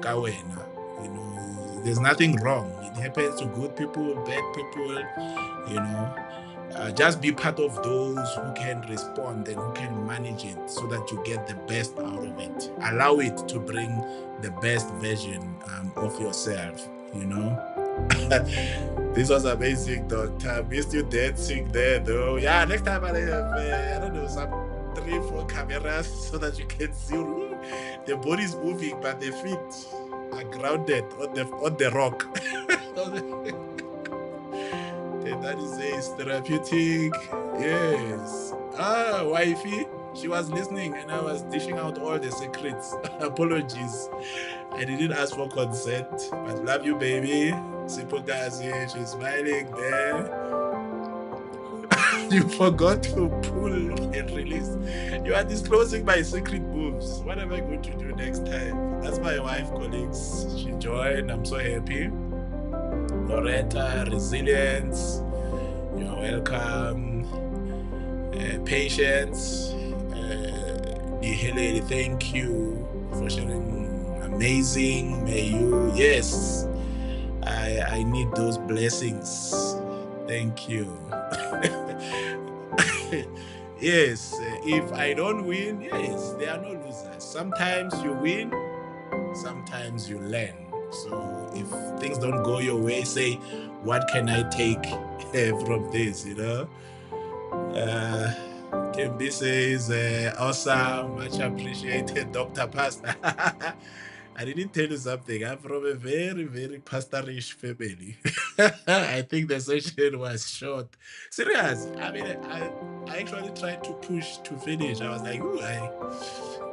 Kawena. You know, there's nothing wrong. It happens to good people, bad people, you know. Just be part of those who can respond and who can manage it so that you get the best out of it. Allow it to bring the best version of yourself, you know. This was amazing, Doctor. Missed you dancing there, though. Yeah, next time I have, I don't know, some 3-4 cameras so that you can see the body's moving, but the feet are grounded on the rock. That is therapeutic. Yes. Wifey, she was listening and I was dishing out all the secrets. Apologies. I didn't ask for consent, but love you, baby. Sipogazi, she's smiling there. You forgot to pull and release. You are disclosing my secret moves. What am I going to do next time? That's my wife, colleagues. She joined. I'm so happy. Loretta, resilience. You're welcome. Patience. Nihele, thank you for sharing. Amazing. May you, yes. I need those blessings. Thank you. Yes, if I don't win, yes, there are no losers. Sometimes you win, sometimes you learn. So if things don't go your way, say, what can I take from this, you know? Kembi says, awesome, much appreciated, Dr. Pastor. I didn't tell you something. I'm from a very, very pastorish family. I think the session was short. Serious. I mean, I actually tried to push to finish. I was like, ooh,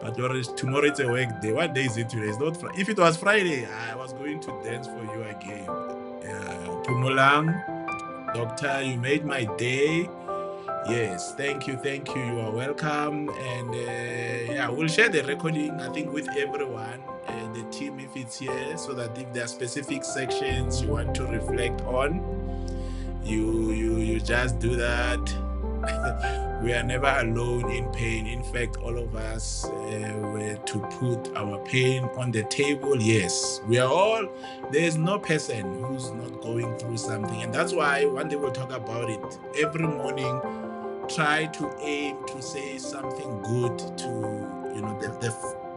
but tomorrow it's a work day. What day is it today? It's not If it was Friday, I was going to dance for you again. Pumulang, Doctor, you made my day. Yes, thank you. You are welcome. And yeah, we'll share the recording, I think, with everyone and the team if it's here, so that if there are specific sections you want to reflect on, you just do that. We are never alone in pain. In fact, all of us were to put our pain on the table. Yes, we are all, there's no person who's not going through something. And that's why one day we'll talk about it. Every morning, try to aim to say something good to, you know,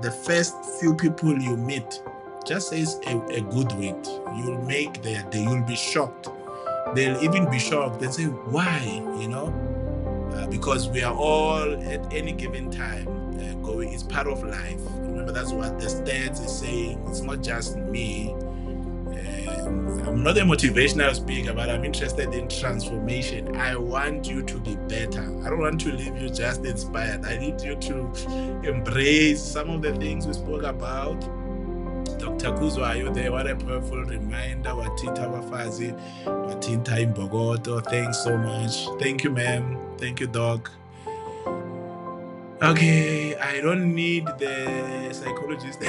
the first few people you meet. Just say a good word. You'll make their day. You'll be shocked. They'll even be shocked. They'll say, why? You know? Because we are all at any given time going. It's part of life. Remember, that's what the stats is saying. It's not just me. I'm not a motivational speaker, but I'm interested in transformation. I want you to be better. I don't want to leave you just inspired. I need you to embrace some of the things we spoke about. Dr. Kuzwa, are you there? What a powerful reminder. Watita Wafazi, Watinta Imbogoto. Thanks so much. Thank you, ma'am. Thank you, doc. Okay, I don't need the psychologist.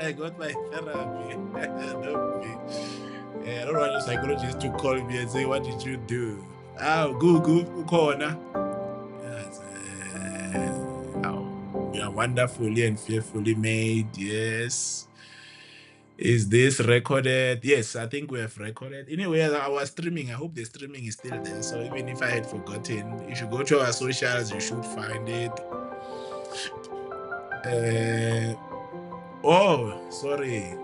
I got my therapy. Don't be. I don't want a psychologist to call me and say, "What did you do?" Oh, Google, corner. Yes, we are wonderfully and fearfully made. Yes. Is this recorded? Yes, I think we have recorded. Anyway, our streaming, I hope the streaming is still there. So even if I had forgotten, if you go to our socials, you should find it. Sorry.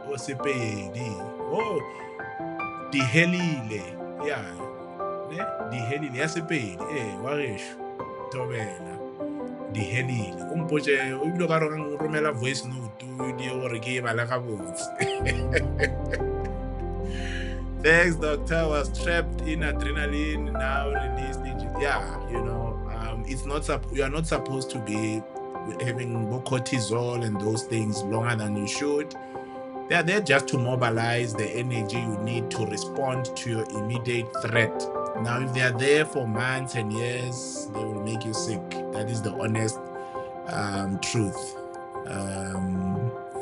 Oh, Sepedi. Oh, Dihelile. Yeah. Ne? Dihelile. Ya Sepedi. Waresho. Tobela. Dihelile. Umpoche, ibilo ka romela voice note. Di gore ke bala ga botse. Thanks, doctor. I was trapped in adrenaline, now released. Yeah, it's not. You are not supposed to be having cortisol and those things longer than you should. They are there just to mobilize the energy you need to respond to your immediate threat. Now, if they are there for months and years, they will make you sick. That is the honest truth.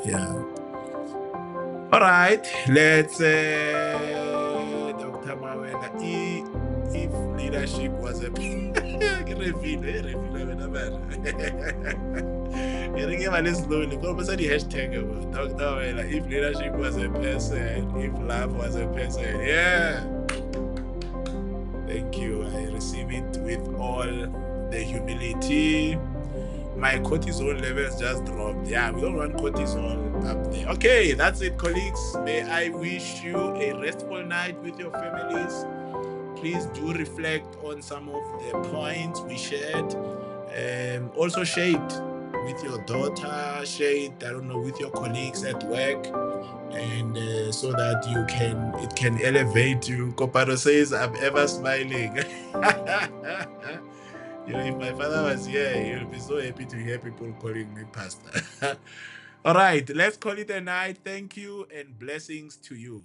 Yeah. All right, let's Dr. Mawela, if leadership was a if leadership was a person, if love was a person, yeah. Thank you. I receive it with all the humility. My cortisol levels just dropped. Yeah, we don't want cortisol up there. Okay, that's it, colleagues. May I wish you a restful night with your families. Please do reflect on some of the points we shared. Also share it with your daughter, share it, I don't know, with your colleagues at work, and so that it can elevate you. Koparo says, I'm ever smiling. If my father was here, he'll be so happy to hear people calling me pastor. All right, let's call it a night. Thank you and blessings to you.